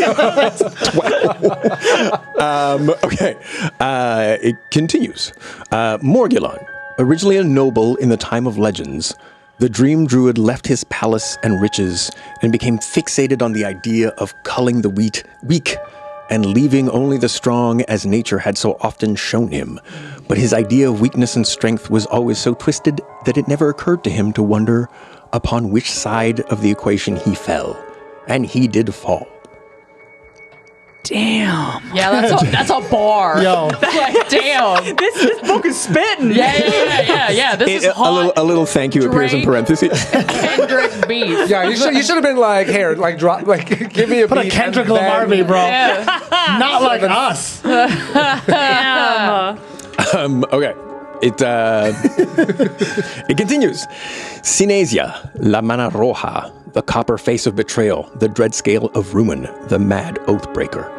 S1: Okay. It continues. Morgulon, originally a noble in the time of legends, the dream druid left his palace and riches and became fixated on the idea of culling the weak and leaving only the strong as nature had so often shown him. But his idea of weakness and strength was always so twisted that it never occurred to him to wonder upon which side of the equation he fell. And he did fall.
S2: Damn.
S3: Yeah, that's a bar.
S4: Yo.
S3: Like, damn.
S2: This book is spitting.
S3: Yeah. This is hot.
S1: A little thank you appears in
S3: Drake.
S1: parentheses.
S3: Kendrick beef.
S5: Yeah, you should have been like, here, like drop, like give me a
S4: Put a
S5: beat
S4: Kendrick
S5: and then-
S4: Lamar beat, bro.
S3: Yeah.
S4: Not like us.
S2: Damn.
S1: Okay. It continues. Sinesia, la mana roja, the copper face of betrayal, the dread scale of ruin, the mad oathbreaker.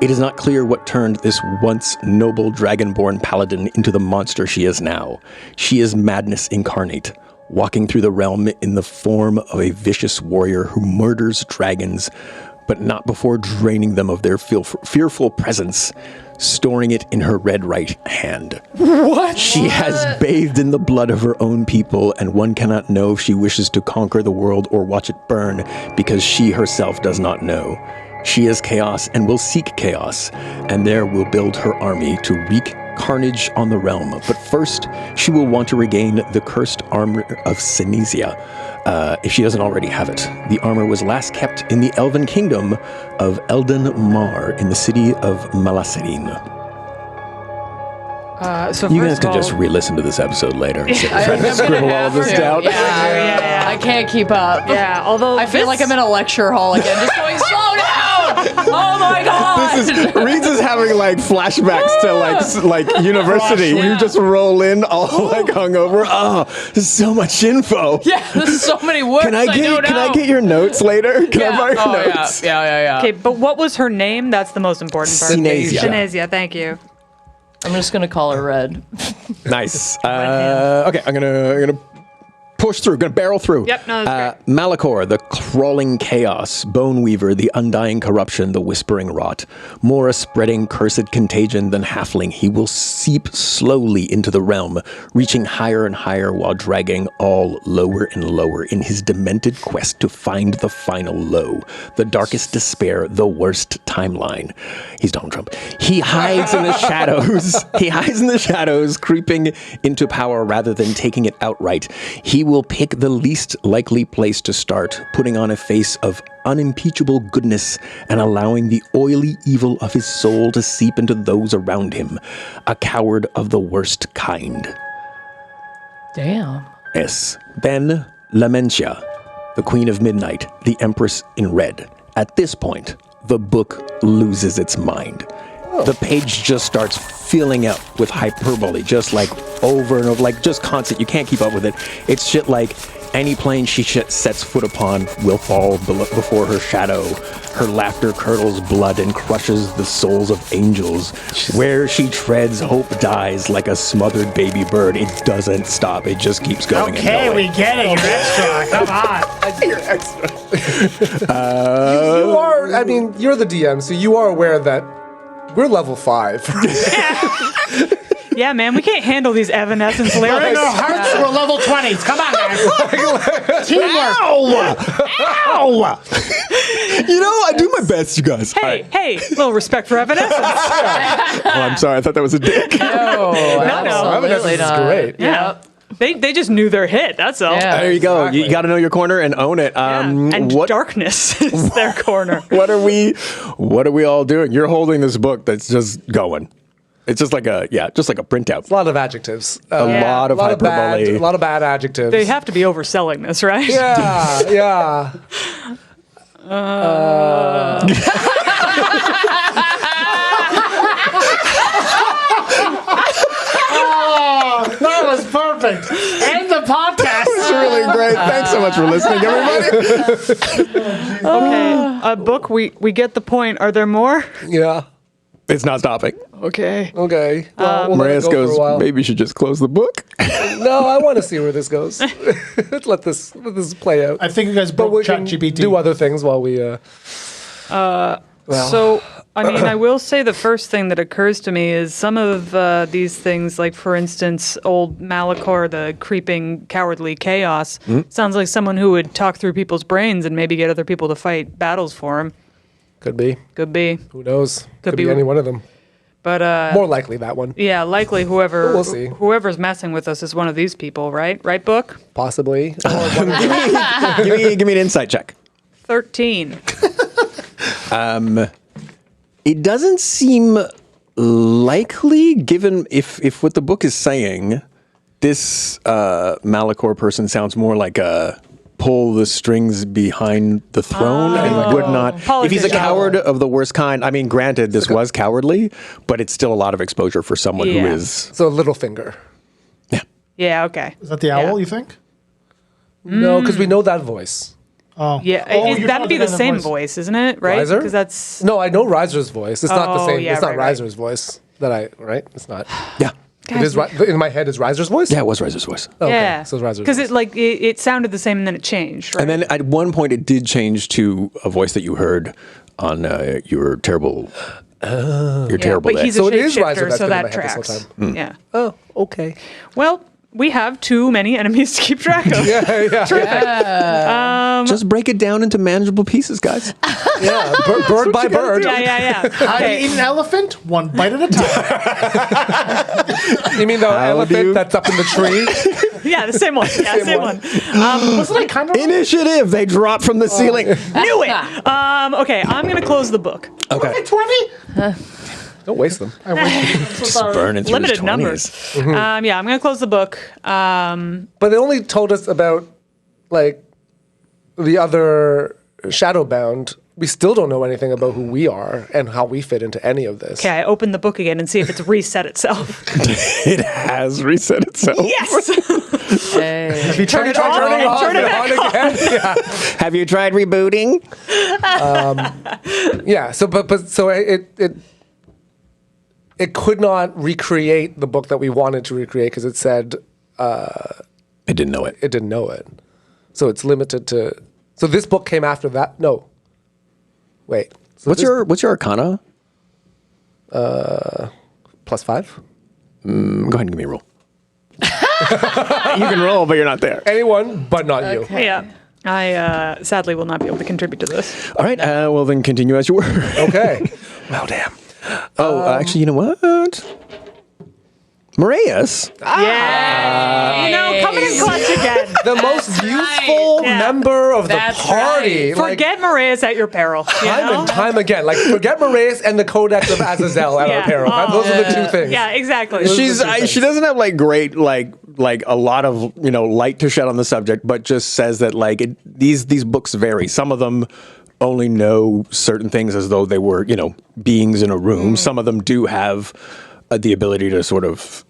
S1: It is not clear what turned this once noble dragonborn paladin into the monster she is now. She is madness incarnate, walking through the realm in the form of a vicious warrior who murders dragons, but not before draining them of their fearful presence, storing it in her red right hand.
S5: What?
S1: She has bathed in the blood of her own people, and one cannot know if she wishes to conquer the world or watch it burn, because she herself does not know. She is chaos and will seek chaos, and there will build her army to wreak carnage on the realm. But first, she will want to regain the cursed armor of Synesia, if she doesn't already have it. The armor was last kept in the elven kingdom of Elden Mar in the city of Malacerine.
S2: So
S1: You
S2: first
S1: guys can
S2: of
S1: just
S2: all,
S1: re-listen to this episode later.
S3: I'm gonna
S1: Scribble all
S3: have
S1: of this
S3: to.
S1: down.
S3: Yeah. I can't keep up.
S2: yeah, although
S3: I feel like I'm in a lecture hall again, just going, slow down! Oh my god!
S1: Reeds is having like flashbacks to like university. You just roll in all like hungover. Oh, there's so much info.
S3: Yeah, there's so many words
S1: Can I get your notes later? Can I borrow your notes?
S3: Yeah.
S2: Okay, but what was her name? That's the most important part.
S1: Synesia.
S2: Synesia, thank you.
S3: I'm just gonna call her Red.
S1: Nice. Okay, I'm gonna push through. Gonna barrel through.
S2: Yep, no, that's
S1: Malachor, the crawling chaos, Bone Weaver, the undying corruption, the whispering rot, more a spreading cursed contagion than halfling. He will seep slowly into the realm, reaching higher and higher while dragging all lower and lower in his demented quest to find the final low, the darkest despair, the worst timeline. He's Donald Trump. He hides in the shadows. He hides in the shadows, creeping into power rather than taking it outright. He will pick the least likely place to start, putting on a face of unimpeachable goodness and allowing the oily evil of his soul to seep into those around him. A coward of the worst kind.
S3: Damn.
S1: S. Then Lamentia, the Queen of Midnight, the Empress in Red. At this point, the book loses its mind. The page just starts filling up with hyperbole, just like over and over, like just constant. You can't keep up with it. It's shit like any plane she sets foot upon will fall before her shadow. Her laughter curdles blood and crushes the souls of angels. Where she treads, hope dies like a smothered baby bird. It doesn't stop. It just keeps going.
S4: Okay,
S1: and going.
S4: we get it. You're extra. Come on.
S5: You're extra. You are, I mean, you're the DM, so you are aware that we're level 5.
S2: Yeah, man, we can't handle these Evanescence lyrics.
S4: In our hearts, we're level 20s. Come on, guys. Teamwork.
S1: Ow! You know, I do my best, you guys.
S2: Hey, little respect for Evanescence.
S1: Oh, I'm sorry. I thought that was a dick.
S3: No,
S5: Evanescence
S3: absolutely
S5: is
S3: not.
S5: great.
S2: Yeah. They just knew their hit, that's all.
S3: Yeah.
S1: There you go.
S5: Exactly.
S1: You got to know your corner and own it.
S2: Yeah. And darkness is their corner.
S1: What are we all doing? You're holding this book that's just going. It's just like a printout.
S5: A lot of adjectives.
S1: A lot of hyperbole.
S5: A lot of bad adjectives.
S2: They have to be overselling this, right?
S5: Yeah.
S4: That was perfect. End the podcast.
S1: It's really great. Thanks so much for listening, everybody.
S2: Okay, a book, we get the point. Are there more?
S5: Yeah.
S1: It's not stopping.
S2: Okay.
S5: Okay. Well, we'll let it
S1: Marius
S5: go for a
S1: goes,
S5: while.
S1: maybe you should just close the book.
S5: No, I want to see where this goes. Let's let this play out.
S4: I think you guys
S5: But
S4: broke
S5: we can
S4: ChatGPT.
S5: do other things while we.
S2: So, I mean, I will say the first thing that occurs to me is some of these things, like, for instance, old Malachor, the creeping, cowardly chaos, sounds like someone who would talk through people's brains and maybe get other people to fight battles for him.
S5: Could be.
S2: Could be.
S5: Who knows? Could be
S2: be-
S5: any one of them.
S2: But,
S5: More likely that one.
S2: yeah, likely
S5: We'll see.
S2: whoever's messing with us is one of these people, right? Right, book?
S5: Possibly.
S1: give me an insight check.
S2: 13.
S1: It doesn't seem likely, given if what the book is saying, this Malachor person sounds more like a pull the strings behind the throne and would not. If he's a coward of the worst kind, I mean, granted, this was cowardly, but it's still a lot of exposure for someone who
S2: Yeah.
S1: is.
S5: So Littlefinger.
S2: Yeah, okay.
S4: Is that the owl,
S2: Yeah.
S4: you think?
S5: No, because we know that voice.
S4: Oh.
S2: Yeah,
S4: you're
S2: that'd be
S4: talking
S2: the
S4: about
S2: same
S4: voice.
S2: voice, isn't it? Right?
S5: Riser?
S2: Because that's
S5: No, I know Riser's voice. It's not the
S2: Oh,
S5: same.
S2: yeah,
S5: it's not
S2: right, right.
S5: Riser's voice right? It's not.
S1: Yeah.
S5: It is in my head. Is Riser's voice?
S1: Yeah, it was Riser's voice.
S5: Okay,
S2: yeah.
S5: so it's Riser's
S2: Because
S5: voice.
S2: it sounded the same and then it changed. Right?
S1: And then at one point, it did change to a voice that you heard on your terrible. Your terrible
S2: but
S1: day.
S2: he's
S5: So
S2: a
S5: it is Riser
S2: shapeshifter,
S5: that's
S2: so
S5: been in
S2: that
S5: my head this
S2: tracks.
S5: whole time.
S2: Yeah.
S5: Oh, okay.
S2: Well, we have too many enemies to keep track of.
S5: Yeah.
S1: Just break it down into manageable pieces, guys.
S5: Yeah. Bird by bird.
S2: Yeah.
S4: How do you
S2: Okay.
S4: eat an elephant? One bite at a time.
S5: You mean the
S1: How do
S5: elephant
S1: you-
S5: that's up in the tree?
S2: Yeah, the same one. Yeah, same one.
S4: Wasn't I kind of
S1: Initiative. They drop from the ceiling.
S2: Knew it. Okay, I'm gonna close the book.
S1: Okay.
S4: 20?
S5: Don't waste them.
S1: Burning through
S2: Limited
S1: his 20s.
S2: numbers. Yeah, I'm gonna close the book.
S5: But they only told us about like the other Shadowbound. We still don't know anything about who we are and how we fit into any of this.
S2: Okay, I open the book again and see if it's reset itself.
S1: It has reset itself.
S2: Yes.
S4: Have you tried
S2: it off.
S5: Turn it off
S2: Turn it
S5: and
S2: back
S5: on again. Yeah.
S1: Have you tried rebooting?
S5: Yeah. So, so it could not recreate the book that we wanted to recreate because it said
S1: It didn't know it.
S5: it didn't know it. So it's limited to. So this book came after that. No. Wait. So
S1: What's your Arcana?
S5: +5?
S1: Go ahead and give me a roll. You can roll, but you're not there.
S5: Anyone, but not you.
S2: Yeah. I sadly will not be able to contribute to this.
S1: All right. Well, then continue as you were.
S5: Okay.
S1: Well, damn. Oh, actually, you know what? Marius.
S2: Yeah. Coming in clutch again.
S5: The most useful
S2: Yeah.
S5: member of the
S3: That's
S5: party.
S3: right.
S5: Like,
S2: Forget Marius at your peril. You
S5: time
S2: know?
S5: and time again. Like, forget Marius and the Codex of Azazel at our
S2: Yeah.
S5: peril. Those are the two things.
S2: Yeah, exactly.
S1: She doesn't have like great like a lot of light to shed on the subject, but just says that these books vary. Some of them only know certain things as though they were beings in a room. Some of them do have the ability to sort of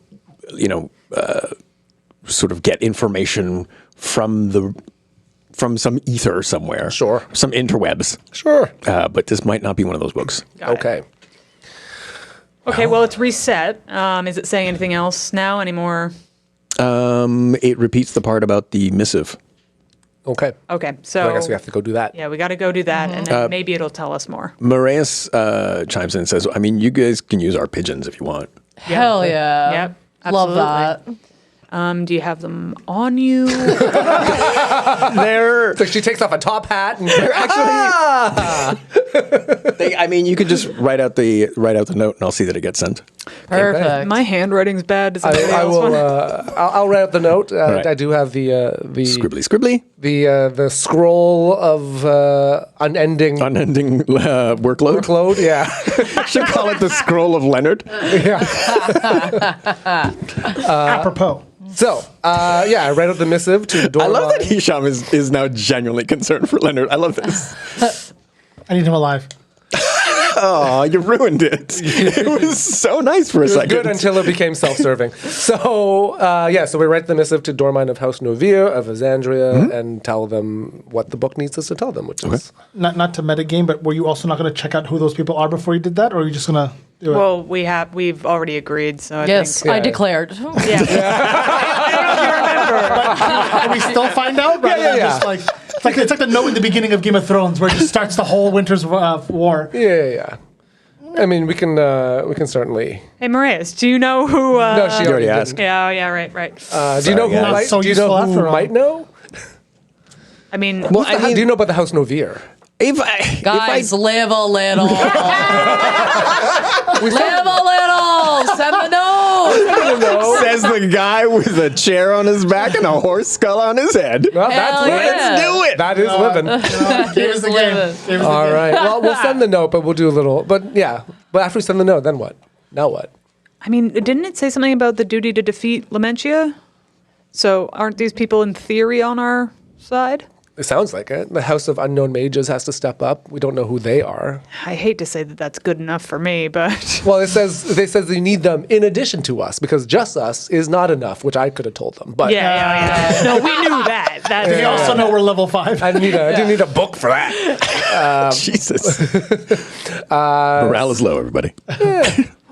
S1: get information from some ether somewhere.
S5: Sure.
S1: Some interwebs.
S5: Sure.
S1: But this might not be one of those books.
S5: Okay.
S2: Okay, well, it's reset. Is it saying anything else now anymore?
S1: It repeats the part about the missive.
S5: Okay.
S2: Okay,
S5: So
S2: so
S5: I guess we have to go do that.
S2: yeah, we got to go do that, and then maybe it'll tell us more.
S1: Marius chimes in and says, you guys can use our pigeons if you want.
S3: Hell yeah.
S2: Yep,
S3: Love
S2: absolutely.
S3: that.
S2: Do you have them on you?
S1: They're,
S5: So she takes off a top hat and
S1: you could just write out the note and I'll see that it gets sent.
S3: Perfect.
S2: My handwriting's bad. Does anybody
S5: I
S2: else
S5: will.
S2: want?
S5: I'll write out the note.
S1: right.
S5: I do have the
S1: Scribbly.
S5: the scroll of unending
S1: Unending workload.
S5: workload. Yeah.
S1: Should call it the scroll of Leonard.
S4: apropos.
S5: So I read out the missive to Dorma.
S1: I love that Hisham is now genuinely concerned for Leonard. I love this.
S4: I need him alive.
S1: Oh, you ruined it. It was so nice for a
S5: It was
S1: second.
S5: good until it became self-serving. So we write the missive to Dormine of House Novir of Azandria and tell them what the book needs us to tell them, which is
S4: Not to metagame, but were you also not going to check out who those people are before you did that, or are you just going to do it?
S2: Well, we've already agreed, so I
S3: Yes,
S2: think.
S3: I declared.
S4: Can we still find out? Rather than just like it's like the note in the beginning of Game of Thrones where it just starts the whole Winter's War.
S5: Yeah. I mean, we can certainly.
S2: Hey, Marius, do you know who?
S5: No, she
S1: already
S5: didn't.
S1: asked.
S2: Yeah, right.
S5: Do you know who
S1: yeah.
S5: might?
S4: So
S5: do you know
S4: useful
S5: who
S4: after all.
S5: might know?
S2: I mean,
S1: Well, I mean,
S5: Do you know about the House Novir?
S3: Guys, live a little. Live a little. Send the note.
S1: says the guy with a chair on his back and a horse skull on his head.
S5: Well, that's
S3: Hell
S5: living.
S3: yeah.
S1: Let's do it.
S5: That is living.
S4: Game is the game.
S3: living.
S4: Game is the
S5: All
S4: game.
S5: right. Well, we'll send the note, but we'll do a little. But yeah. But after we send the note, then what? Now what?
S2: I mean, didn't it say something about the duty to defeat Lamentia? So aren't these people in theory on our side?
S5: It sounds like it. The House of Unknown Mages has to step up. We don't know who they are.
S2: I hate to say that that's good enough for me, but
S5: Well, they says they need them in addition to us because just us is not enough, which I could have told them. But
S2: yeah. No, we knew that.
S4: We also know we're level 5.
S5: I do need a book for that.
S1: Jesus. Morale is low, everybody.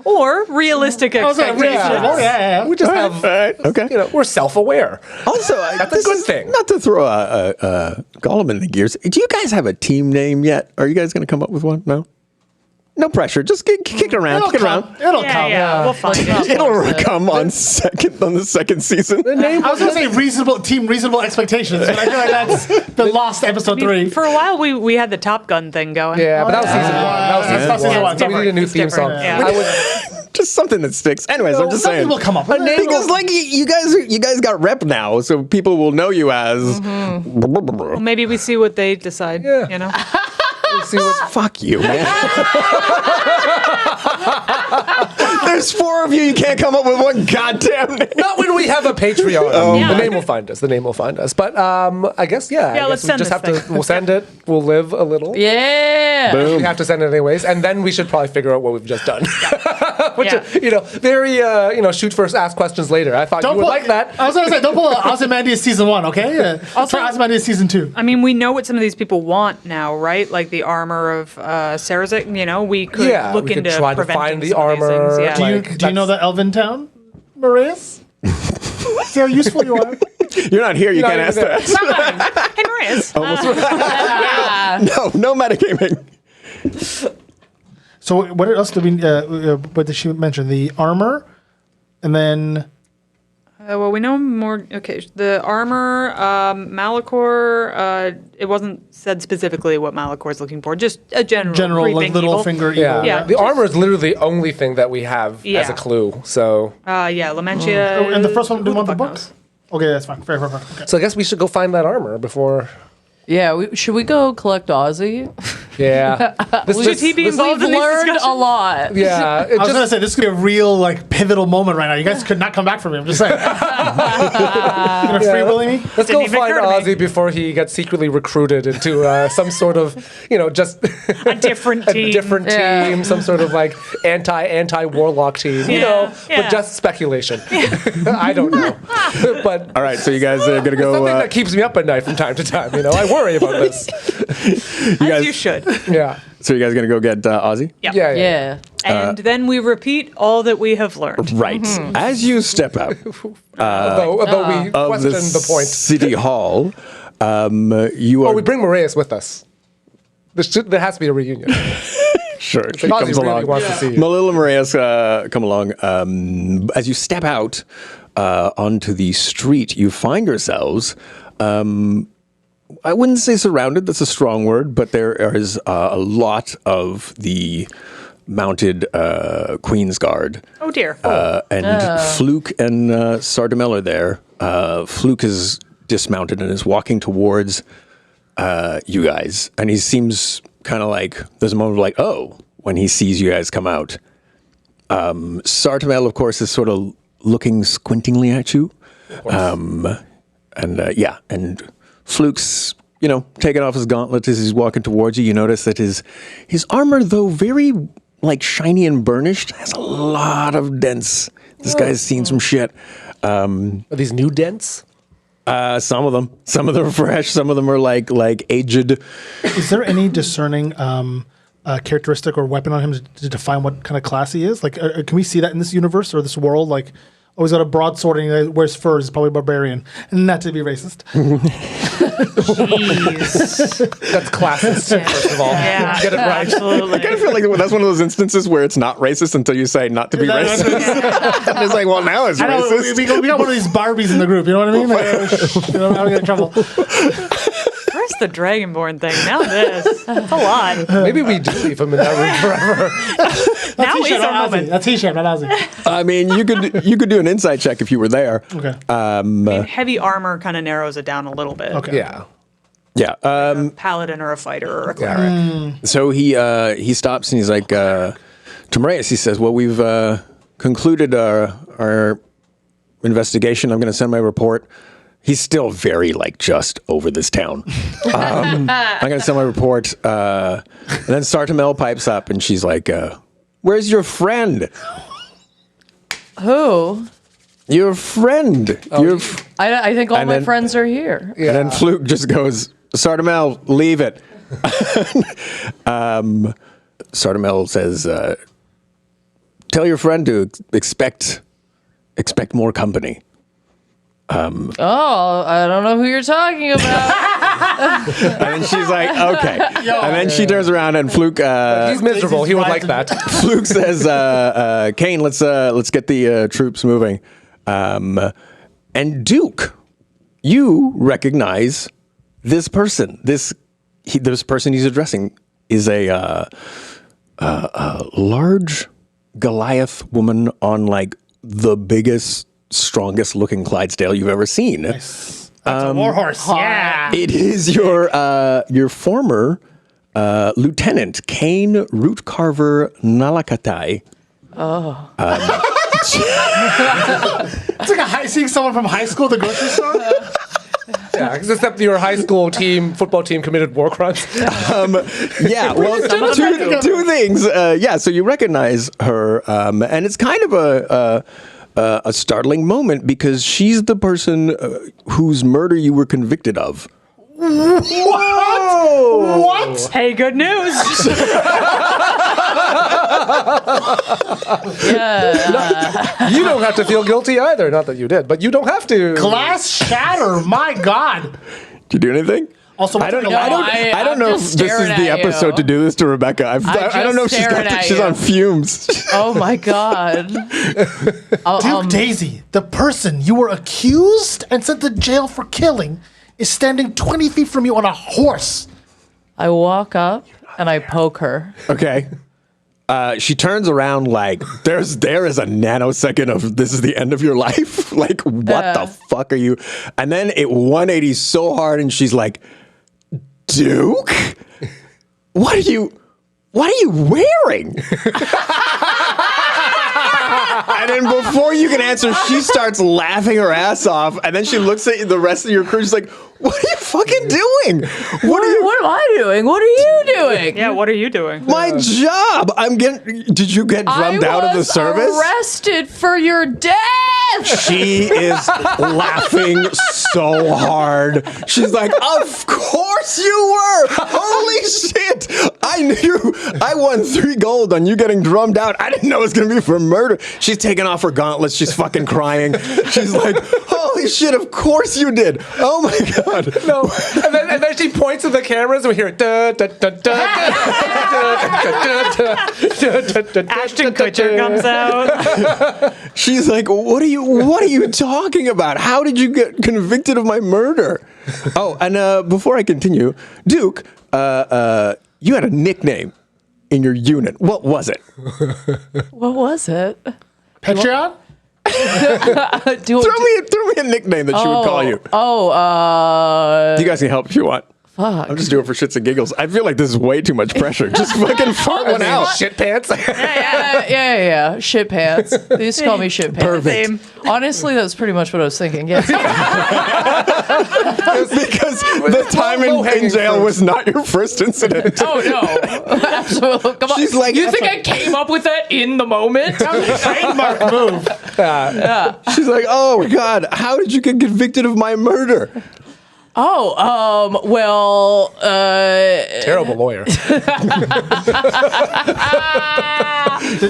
S2: Or realistic expectations.
S4: Yeah.
S5: We just
S1: All
S5: have,
S1: right. Okay.
S5: we're self-aware.
S1: Also,
S5: That's a
S1: this
S5: good
S1: is
S5: thing.
S1: Not to throw a Gollum in the gears. Do you guys have a team name yet? Are you guys going to come up with one? No? No pressure. Just kick it around. Kick it around.
S4: It'll
S2: Yeah,
S4: come.
S2: yeah, we'll find it.
S1: It'll come on the second season.
S4: I was going to say reasonable expectations, but I feel like that's the lost episode 3.
S2: For a while, we had the Top Gun thing going.
S5: Yeah, but that was season 1. That was
S4: That's
S5: season 1.
S4: season
S5: So
S4: one.
S5: we need a new
S2: It's
S5: theme
S2: different.
S5: song.
S2: Yeah.
S5: I would,
S1: Just something that sticks. Anyways, I'm just saying.
S4: Something will come up.
S1: Because like you guys got rep now, so people will know you as.
S2: Well, maybe we see what they decide.
S5: Yeah.
S2: You know.
S5: see what,
S1: Fuck you, man. There's 4 of you. You can't come up with one goddamn name.
S5: not when we have a Patreon.
S2: Yeah.
S5: The name will find us. The name will find us. But I guess
S2: Yeah,
S5: I
S2: let's
S5: guess we
S2: send
S5: just
S2: this
S5: have to.
S2: thing.
S5: We'll send it. We'll live a little.
S3: Yeah.
S5: We have to send it anyways, and then we should probably figure out what we've just done. Which
S2: Yeah.
S5: very shoot first, ask questions later. I thought you would like that.
S4: I was going to say, don't pull Ozymandias season 1, okay?
S2: Also-
S4: Try Ozymandias season 2.
S2: I mean, we know what some of these people want now, right? Like the armor of Sarazik. You know, we could look
S5: we could
S2: into
S5: try to
S2: preventing
S5: find the
S2: some of these
S5: armor.
S2: things.
S4: Do
S2: Yeah.
S5: Like,
S4: you know the Elven town, Marius? See how useful you are?
S1: You're not here. You can't
S5: not
S1: ask
S5: even
S1: that.
S2: Hey, Marius.
S1: No metagaming.
S4: So what else did we? What did she mention? The armor, and then
S2: Well, we know more. Okay, the armor, Malachor. It wasn't said specifically what Malachor is looking for. Just a general
S4: like
S2: creeping
S4: little
S2: evil.
S4: finger.
S5: Yeah.
S4: evil.
S2: Yeah.
S5: The armor is literally the only thing that we have as
S2: Yeah.
S5: a clue. So,
S2: Yeah, Lamentia.
S4: Oh, and the first one
S2: who
S4: didn't want the
S2: fuck
S4: book.
S2: knows?
S4: Okay, that's fine. Fair. Okay.
S5: I guess we should go find that armor before.
S3: Yeah, should we go collect Ozzy?
S5: Yeah.
S2: Should he be involved
S3: We've
S2: in these
S3: learned a
S2: discussions?
S3: lot.
S5: Yeah.
S4: I was gonna say this could be a real pivotal moment right now. You guys could not come back from me. I'm just saying. You're gonna free willing me?
S5: Let's
S2: Didn't
S5: go
S2: even
S5: find
S2: occur to me.
S5: Ozzy before he gets secretly recruited into some sort of, just
S2: A different team.
S5: a different
S3: Yeah.
S5: team, some sort of anti warlock team,
S2: Yeah.
S5: but just speculation. I don't know, but
S1: All right, so you guys are gonna go.
S5: something that keeps me up at night from time to time. I worry about this.
S2: As you should.
S5: Yeah,
S1: So you guys gonna go get Ozzy?
S2: Yep.
S5: yeah.
S3: Yeah.
S2: And then we repeat all that we have learned.
S1: Right. As you step out
S5: Although we
S1: of
S5: question the point.
S1: city hall, you are
S5: Oh, we bring Marius with us. There has to be a reunion.
S1: sure. She
S5: Ozzy
S1: comes
S5: really
S1: along.
S5: wants to see you.
S1: Malil and Marius come along. As you step out onto the street, you find yourselves. I wouldn't say surrounded. That's a strong word, but there is a lot of the mounted Queen's Guard.
S2: Oh dear.
S1: And Fluke and Sardamel are there. Fluke is dismounted and is walking towards you guys. And he seems kind of like, there's a moment of like, oh, when he sees you guys come out. Sardamel, of course, is sort of looking squintingly at you. And Fluke's, taking off his gauntlet as he's walking towards you. You notice that his armor, though very shiny and burnished, has a lot of dents. This guy's seen some shit.
S5: Are these new dents?
S1: Some of them are fresh. Some of them are like aged.
S4: Is there any discerning characteristic or weapon on him to define what kind of class he is? Can we see that in this universe or this world? Oh, he's got a broadsword and he wears furs. He's probably a barbarian. Not to be racist.
S2: Jeez.
S5: That's classist, first of all.
S2: Yeah.
S5: Get it right.
S2: Absolutely.
S1: I kind of feel like that's one of those instances where it's not racist until you say not to be racist. And it's like, well, now it's
S4: I know,
S1: racist.
S4: we got one of these Barbies in the group. You know what I mean? I'm gonna get in trouble.
S2: First the Dragonborn thing. Now this. That's a lot.
S5: Maybe we do leave him in that room forever.
S2: Now
S4: Hisham,
S2: is our
S4: not Ozzy.
S2: moment.
S4: That's Hisham, not Ozzy.
S1: I mean, you could do an insight check if you were there.
S4: Okay.
S2: I mean, heavy armor kind of narrows it down a little bit.
S4: Okay.
S5: Yeah.
S1: Yeah.
S2: A paladin or a fighter or a cleric.
S1: So he stops and he's like, to Marius, he says, well, we've concluded our investigation. I'm going to send my report He's still very just over this town. I'm going to send my report. And then Sartamel pipes up and she's like, where's your friend?
S3: Who?
S1: Your friend.
S3: I think all my
S1: then-
S3: friends are here.
S1: And then Fluke just goes, Sartamel, leave it. Sartamel says, tell your friend to expect more company.
S3: Oh, I don't know who you're talking about.
S1: And then she's like, okay. And then she turns around and Fluke.
S5: He's miserable. He would like that.
S1: Fluke says, Kane, let's get the troops moving. And Duke, you recognize this person. This person he's addressing is a large Goliath woman on the biggest, strongest looking Clydesdale you've ever seen.
S4: That's a warhorse. Yeah.
S1: It is your former Lieutenant Kane Rootcarver Nalakatai.
S4: It's like seeing someone from high school at the grocery store.
S5: Yeah, except your high school football team committed war crimes.
S1: Yeah, well, two things. So you recognize her, and it's kind of a startling moment because she's the person whose murder you were convicted of.
S4: What?
S2: Hey, good news.
S5: You don't have to feel guilty either. Not that you did, but you don't have to.
S4: Glass shatter. My God.
S1: Did you do anything?
S4: Also,
S1: I don't know.
S3: No,
S1: I don't know if
S3: just
S1: this is
S3: staring
S1: the
S3: at
S1: episode
S3: you.
S1: to do this to Rebecca. I don't know if
S3: staring at
S1: she's
S3: you.
S1: on fumes.
S3: Oh my God.
S4: Duke Daisy, the person you were accused and sent to jail for killing, is standing 20 feet from you on a horse.
S3: I walk up and I poke her.
S1: Okay. She turns around there is a nanosecond of this is the end of your life. What the fuck are you? And then it 180 so hard and she's like, Duke? What are you wearing? And then before you can answer, she starts laughing her ass off. And then she looks at the rest of your crew. She's like, what are you fucking doing?
S3: What am I doing? What are you doing?
S2: Yeah, what are you doing?
S1: My job. Did you get drummed out of the service?
S3: I was arrested for your death.
S1: She is laughing so hard. She's like, of course you were. Holy shit. I knew. I won 3 gold on you getting drummed out. I didn't know it was going to be for murder. She's taking off her gauntlets. She's fucking crying. She's like, holy shit, of course you did. Oh my God.
S5: No, and then she points at the cameras, and we hear it.
S2: Ashton Kutcher comes out.
S1: She's like, what are you talking about? How did you get convicted of my murder? Oh, and before I continue, Duke, you had a nickname in your unit. What was it?
S3: What was it?
S4: Patreon?
S1: Throw me a nickname that she would call you. You guys can help if you want.
S3: Fuck.
S1: I'm just doing it for shits and giggles. I feel like this is way too much pressure. Just fucking fart one out.
S5: Shit pants.
S3: Yeah. Shit pants. They used to call me shit pants.
S1: Perfect.
S2: Same.
S3: Honestly, that's pretty much what I was thinking. Yeah.
S1: Because the time in jail was not your first incident.
S3: Oh no. Absolutely. Come on.
S1: She's like,
S3: you think I came up with that in the moment?
S4: Trademark move.
S1: She's like, oh God, how did you get convicted of my murder?
S5: Terrible lawyer.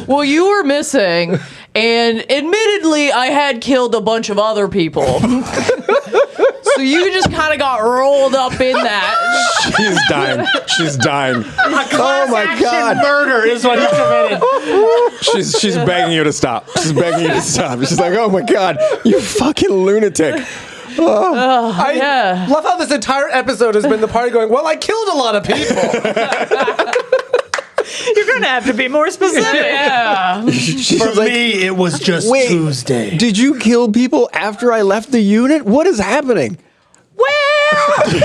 S3: Well, you were missing, and admittedly, I had killed a bunch of other people. So you just kind of got rolled up in that.
S1: She's dying. Oh my God.
S4: Murder is what he committed.
S1: She's begging you to stop. She's like, oh my God, you fucking lunatic.
S5: I love how this entire episode has been the party going, well, I killed a lot of people.
S2: You're going to have to be more specific.
S3: Yeah.
S1: She's
S4: For me, it was just Tuesday.
S1: Did you kill people after I left the unit? What is happening?
S3: Well, there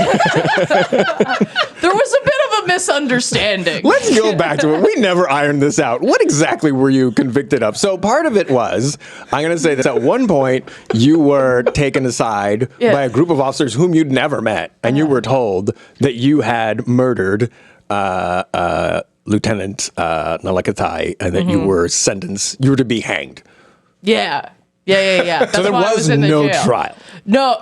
S3: was a bit of a misunderstanding.
S1: Let's go back to it. We never ironed this out. What exactly were you convicted of? So part of it was, I'm going to say this, at one point, you were taken aside by a group of officers whom you'd never met, and you were told that you had murdered Lieutenant Nalekatai, and that you were sentenced, you were to be hanged.
S3: Yeah. That's
S1: So there
S3: why I
S1: was
S3: in the
S1: no
S3: jail.
S1: trial.
S3: No.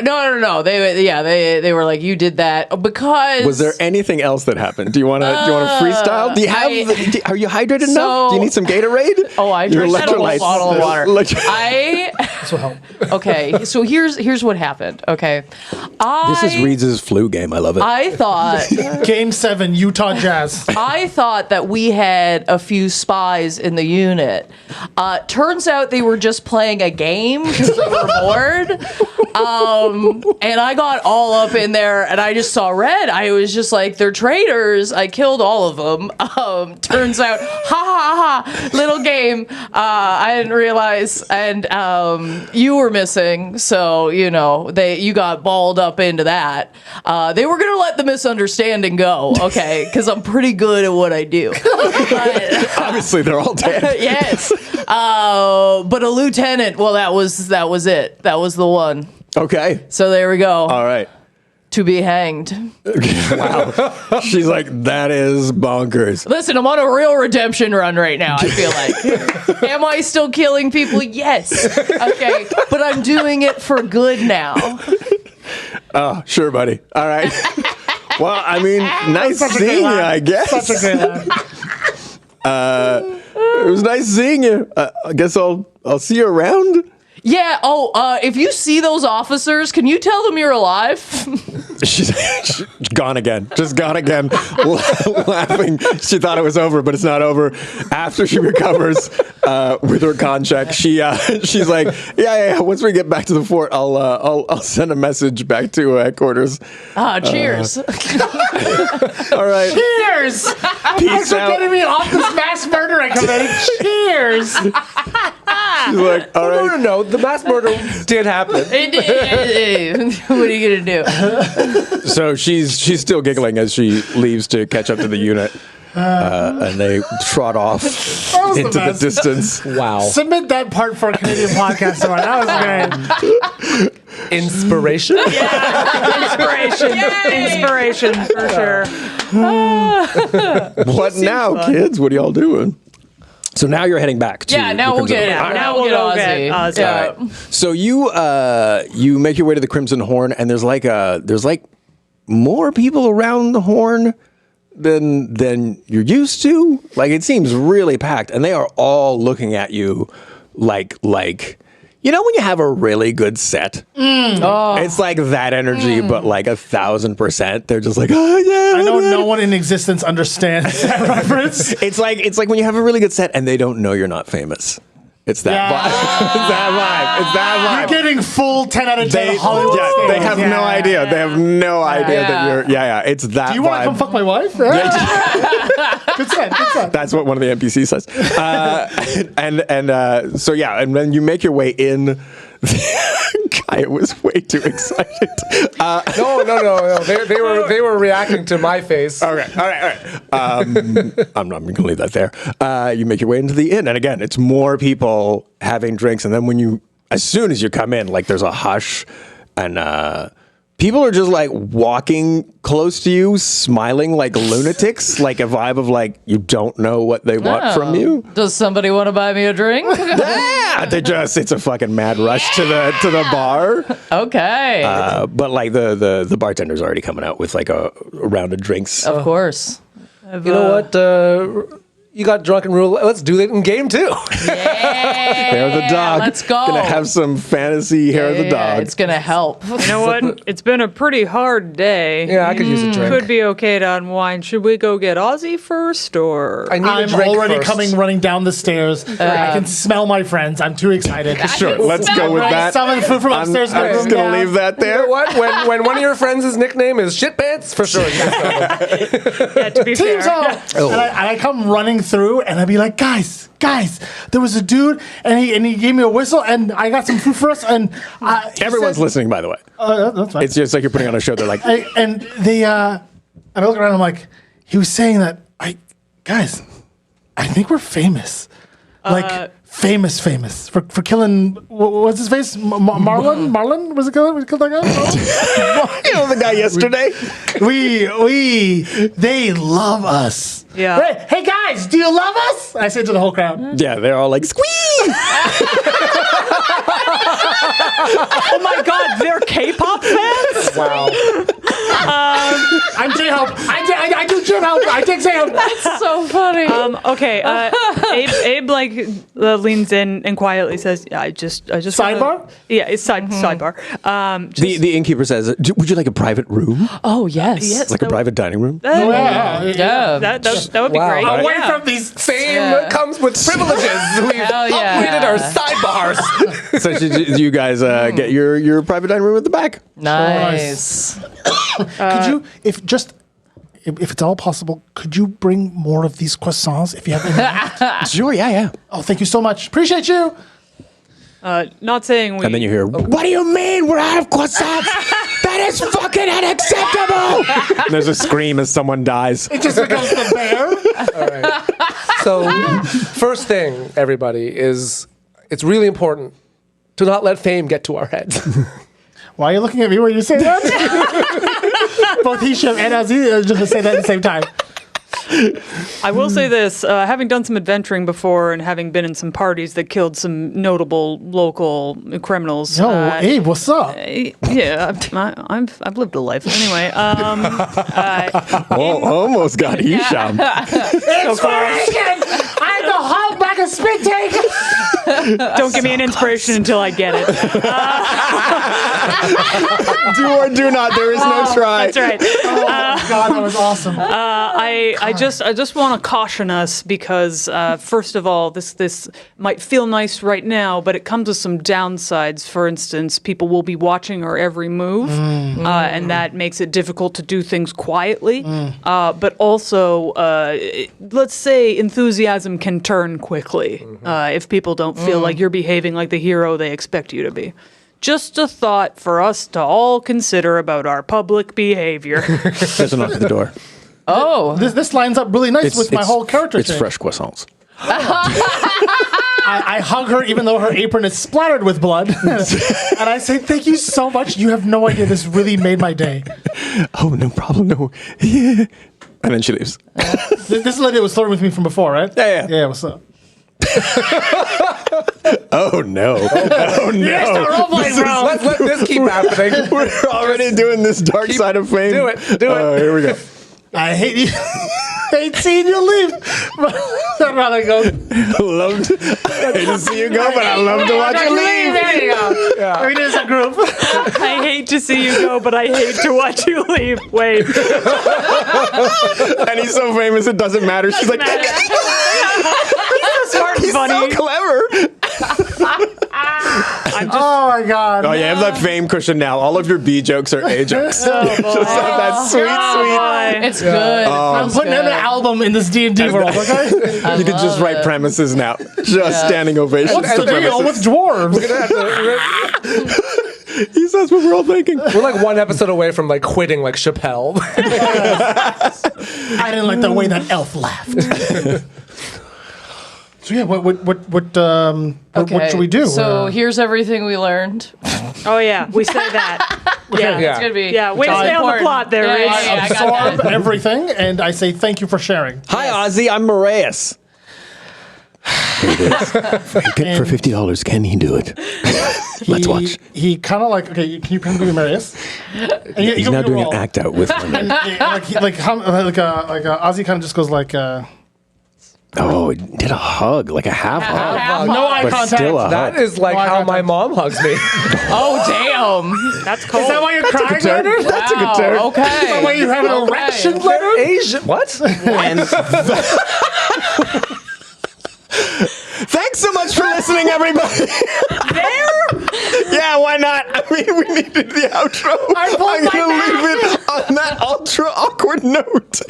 S3: They were like, you did that because.
S1: Was there anything else that happened? Do you want to freestyle? Do you have? Are you hydrated enough? Do you need some Gatorade?
S3: Oh, I
S1: Your
S3: drank a whole
S1: electrolytes.
S3: bottle of water.
S4: This will help.
S3: Okay, so here's what happened. Okay,
S1: This is Reed's flu game. I love it.
S3: I thought
S4: Game 7, Utah Jazz.
S3: I thought that we had a few spies in the unit. Turns out they were just playing a game because they were bored. And I got all up in there and I just saw red. I was just like, they're traitors. I killed all of them. Turns out, little game. I didn't realize. And you were missing. So, you got balled up into that. They were going to let the misunderstanding go. Okay. Because I'm pretty good at what I do.
S1: Obviously, they're all dead.
S3: Yes. But a lieutenant, well, that was it. That was the one.
S1: Okay.
S3: So there we go.
S1: All right.
S3: To be hanged.
S1: Wow. She's like, that is bonkers.
S3: Listen, I'm on a real redemption run right now, I feel like. Am I still killing people? Yes. Okay. But I'm doing it for good now.
S1: Oh, sure, buddy. All right. Well, I mean, nice seeing you, I guess.
S4: Such a great line.
S1: It was nice seeing you. I guess I'll see you around.
S3: Yeah. Oh, if you see those officers, can you tell them you're alive?
S1: She's gone again. Just gone again. Laughing. She thought it was over, but it's not over. After she recovers with her con check, she's like, yeah. Once we get back to the fort, I'll send a message back to headquarters.
S3: Cheers.
S1: All right.
S4: Cheers!
S1: Peace
S4: For
S1: out.
S4: getting me off this mass murder I committed. Cheers!
S1: She's like, all right.
S5: No. The mass murder did happen.
S3: What are you gonna do?
S1: So she's still giggling as she leaves to catch up to the unit. And they trot off
S4: was
S1: into
S4: the
S1: the
S4: best.
S1: distance.
S5: Wow.
S4: Submit that part for a Canadian podcast tomorrow. That was great.
S5: Inspiration?
S2: Inspiration for sure.
S1: What now, kids? What are y'all doing? So now you're heading back to
S3: Now
S1: the
S3: we'll
S1: Crimson
S3: get
S1: Horn.
S2: Now we'll go get Ozzy.
S3: Yeah.
S1: So you make your way to the Crimson Horn, and there's like more people around the Horn than you're used to. Like, it seems really packed, and they are all looking at you like you know when you have a really good set. It's like that energy, but like 1,000%. They're just like, oh yeah.
S4: I know no one in existence understands that reference.
S1: It's like when you have a really good set and they don't know you're not famous. It's that vibe. It's that vibe. It's that vibe.
S4: You're getting full 10 out of 10
S1: They,
S4: Hollywood
S1: yeah,
S4: stars.
S1: they have no idea. They have no idea that you're. Yeah. It's that.
S4: Do you want to come
S1: vibe.
S4: fuck my wife? Good set.
S1: That's what one of the NPCs says. And then you make your way in. Kyah was way too excited.
S5: No. They were reacting to my face.
S1: Okay. All right. I'm not going to leave that there. You make your way into the inn, and again, it's more people having drinks. And then as soon as you come in, like there's a hush, and people are just like walking close to you, smiling like lunatics, like a vibe of like you don't know what they want from you.
S3: Does somebody want to buy me a drink?
S1: Yeah, it's a fucking mad rush to the bar.
S3: Okay.
S1: But like the bartender's already coming out with like a round of drinks.
S3: of course.
S5: You know what? You got drunk and rule. Let's do it in game 2.
S1: Hair of the dog.
S3: Let's go.
S1: Gonna have some fantasy hair of the dog.
S3: It's gonna help.
S2: You know what? It's been a pretty hard day.
S5: Yeah, I could use a drink.
S2: Could be okay to unwind. Should we go get Ozzy first, or
S5: I need a
S4: I'm
S5: drink
S4: already
S5: first.
S4: running down the stairs. I can smell my friends. I'm too excited.
S1: Sure, let's go with that.
S4: Summon food from upstairs.
S1: I'm just
S4: bedroom.
S1: gonna leave that
S5: You know
S1: there.
S5: what? When one of your friends' nickname is Shit Pants, for sure.
S2: yeah, to be
S4: Teams
S2: fair.
S4: up. And I come running through, and I'd be like, guys, there was a dude, and he gave me a whistle, and I got some food for us, and he
S1: Everyone's
S4: said-
S1: listening, by the way.
S4: That's fine.
S1: It's just like you're putting on a show. They're like,
S4: And they, I look around, I'm like, he was saying that guys, I think we're famous. Like famous for killing what's his face? Marlon? Was it killed that guy?
S1: You know the guy yesterday.
S4: They love us.
S2: Yeah.
S4: Hey guys, do you love us? I said to the whole crowd.
S1: Yeah, they're all like squeeze.
S2: Oh my God, they're K-pop fans.
S5: Wow.
S4: I'm J-Hope. I do J-Hope. I take J-Hope.
S3: That's so funny.
S2: Okay. Abe leans in and quietly says, "I just
S4: Sidebar?
S2: Yeah, it's sidebar.
S1: The innkeeper says, "Would you like a private room?
S3: Oh, yes.
S2: Yes.
S1: Like a private dining room?"
S3: Yeah.
S2: That would be
S5: Wow.
S2: great.
S4: Away
S2: Yeah.
S4: from these.
S5: Fame comes with privileges. We've
S3: Hell yeah.
S5: upgraded our sidebars.
S1: So should you guys get your private dining room at the back?
S3: Nice.
S4: Could you, if it's all possible, could you bring more of these croissants if you have any?
S1: Sure, yeah.
S4: Oh, thank you so much. Appreciate you.
S2: Not saying we.
S1: And then you hear, "What do you mean we're out of croissants? That is fucking unacceptable!" And there's a scream as someone dies.
S4: It just becomes the bear.
S5: All right. So, first thing, everybody, is it's really important to not let fame get to our heads.
S4: Why are you looking at me when you say that? Both Hisham and Aziz just say that at the same time.
S2: I will say this: having done some adventuring before and having been in some parties that killed some notable local criminals.
S4: Yo, Abe, what's up?
S2: Yeah, I've lived a life anyway.
S1: Almost got Hisham.
S4: It's freaking! I'm the Hulk back of spit take.
S2: Don't give me an inspiration until I get it.
S1: Do or do not. There is no try.
S2: That's right.
S4: Oh my God, that was awesome.
S2: I just want to caution us because first of all, this might feel nice right now, but it comes with some downsides. For instance, people will be watching our every move, and that makes it difficult to do things quietly. But also, let's say enthusiasm can turn quickly if people don't feel like you're behaving like the hero they expect you to be. Just a thought for us to all consider about our public behavior.
S1: There's a knock at the door.
S3: Oh.
S4: This lines up really nice with my whole character
S1: It's
S4: change.
S1: fresh croissants.
S4: I hug her even though her apron is splattered with blood. And I say, thank you so much. You have no idea. This really made my day.
S1: Oh, no problem. No. Yeah. And then she leaves.
S4: This lady was flirting with me from before, right?
S1: Yeah.
S4: Yeah, what's up?
S1: Oh, no. Oh, no.
S5: Let's let this keep happening.
S1: We're already doing this dark side of fame.
S5: Do it.
S1: Oh, here we go.
S4: I hate you. I hate seeing you leave. I'd rather go.
S1: I hate to see you go, but I love to watch you leave.
S4: There you go. Yeah. We did as a group.
S2: I hate to see you go, but I hate to watch you leave. Wait.
S1: And he's so famous, it doesn't matter. She's like,
S2: He's so smart and
S1: he's
S2: funny.
S1: so clever.
S4: Oh my God.
S1: Oh, yeah, I have that fame cushion now. All of your B jokes are A jokes. Just have that sweet.
S3: It's good.
S4: I'm putting in an album in this D&D world, okay?
S1: You could just write premises now. Just standing ovations
S4: What's
S1: to
S4: the deal with
S1: premises.
S4: dwarves?
S1: He says what we're all thinking.
S5: We're like one episode away from like quitting like Chappelle.
S4: I didn't like the way that elf laughed. So yeah, what should we do?
S3: So here's everything we learned.
S2: Oh yeah, we say that. Yeah.
S5: Yeah.
S3: It's gonna be.
S2: Yeah, way to stay on the
S3: important.
S2: plot there, Rich.
S3: Yeah, I got
S4: absorb
S3: that.
S4: everything, and I say thank you for sharing.
S1: Hi, Ozzy. I'm Moraeus. Here it is. For $50, can he do it? Let's watch.
S4: He kind of like, okay, can you bring me Marius?
S1: He's now doing an act out with women.
S4: Ozzy kind of just goes like,
S1: Oh, he did a hug, like a half hug.
S4: no eye
S1: But
S4: contact.
S1: still a
S5: That
S1: hug.
S5: is like how my mom hugs me.
S3: Oh damn!
S2: That's cool.
S4: Is that why you're crying, Leonard?
S1: That's a good turn.
S3: Okay.
S4: Is that why you have an erection, Leonard?
S5: Asian. What?
S1: And thanks so much for listening, everybody. Yeah, why not? I mean, we needed the outro. I'm going to leave it on that ultra awkward note.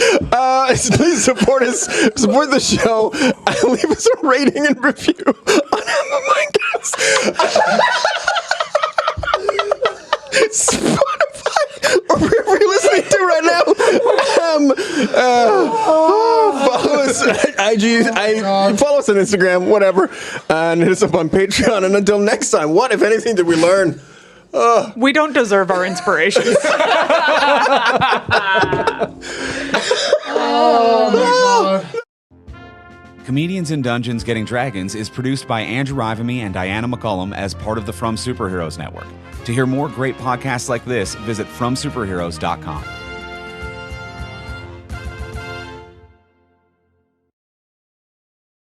S1: Please support us, support the show, and leave us a rating and review on Apple Podcasts, Spotify, or wherever you're listening to right now. Follow us at IG, follow us on Instagram, whatever, and hit us up on Patreon. And until next time, what, if anything, did we learn?
S2: We don't deserve our inspirations.
S6: Comedians in Dungeons Getting Dragons is produced by Andrew Ivamy and Diana McCullum as part of the From Superheroes Network. To hear more great podcasts like this, visit FromSuperheroes.com.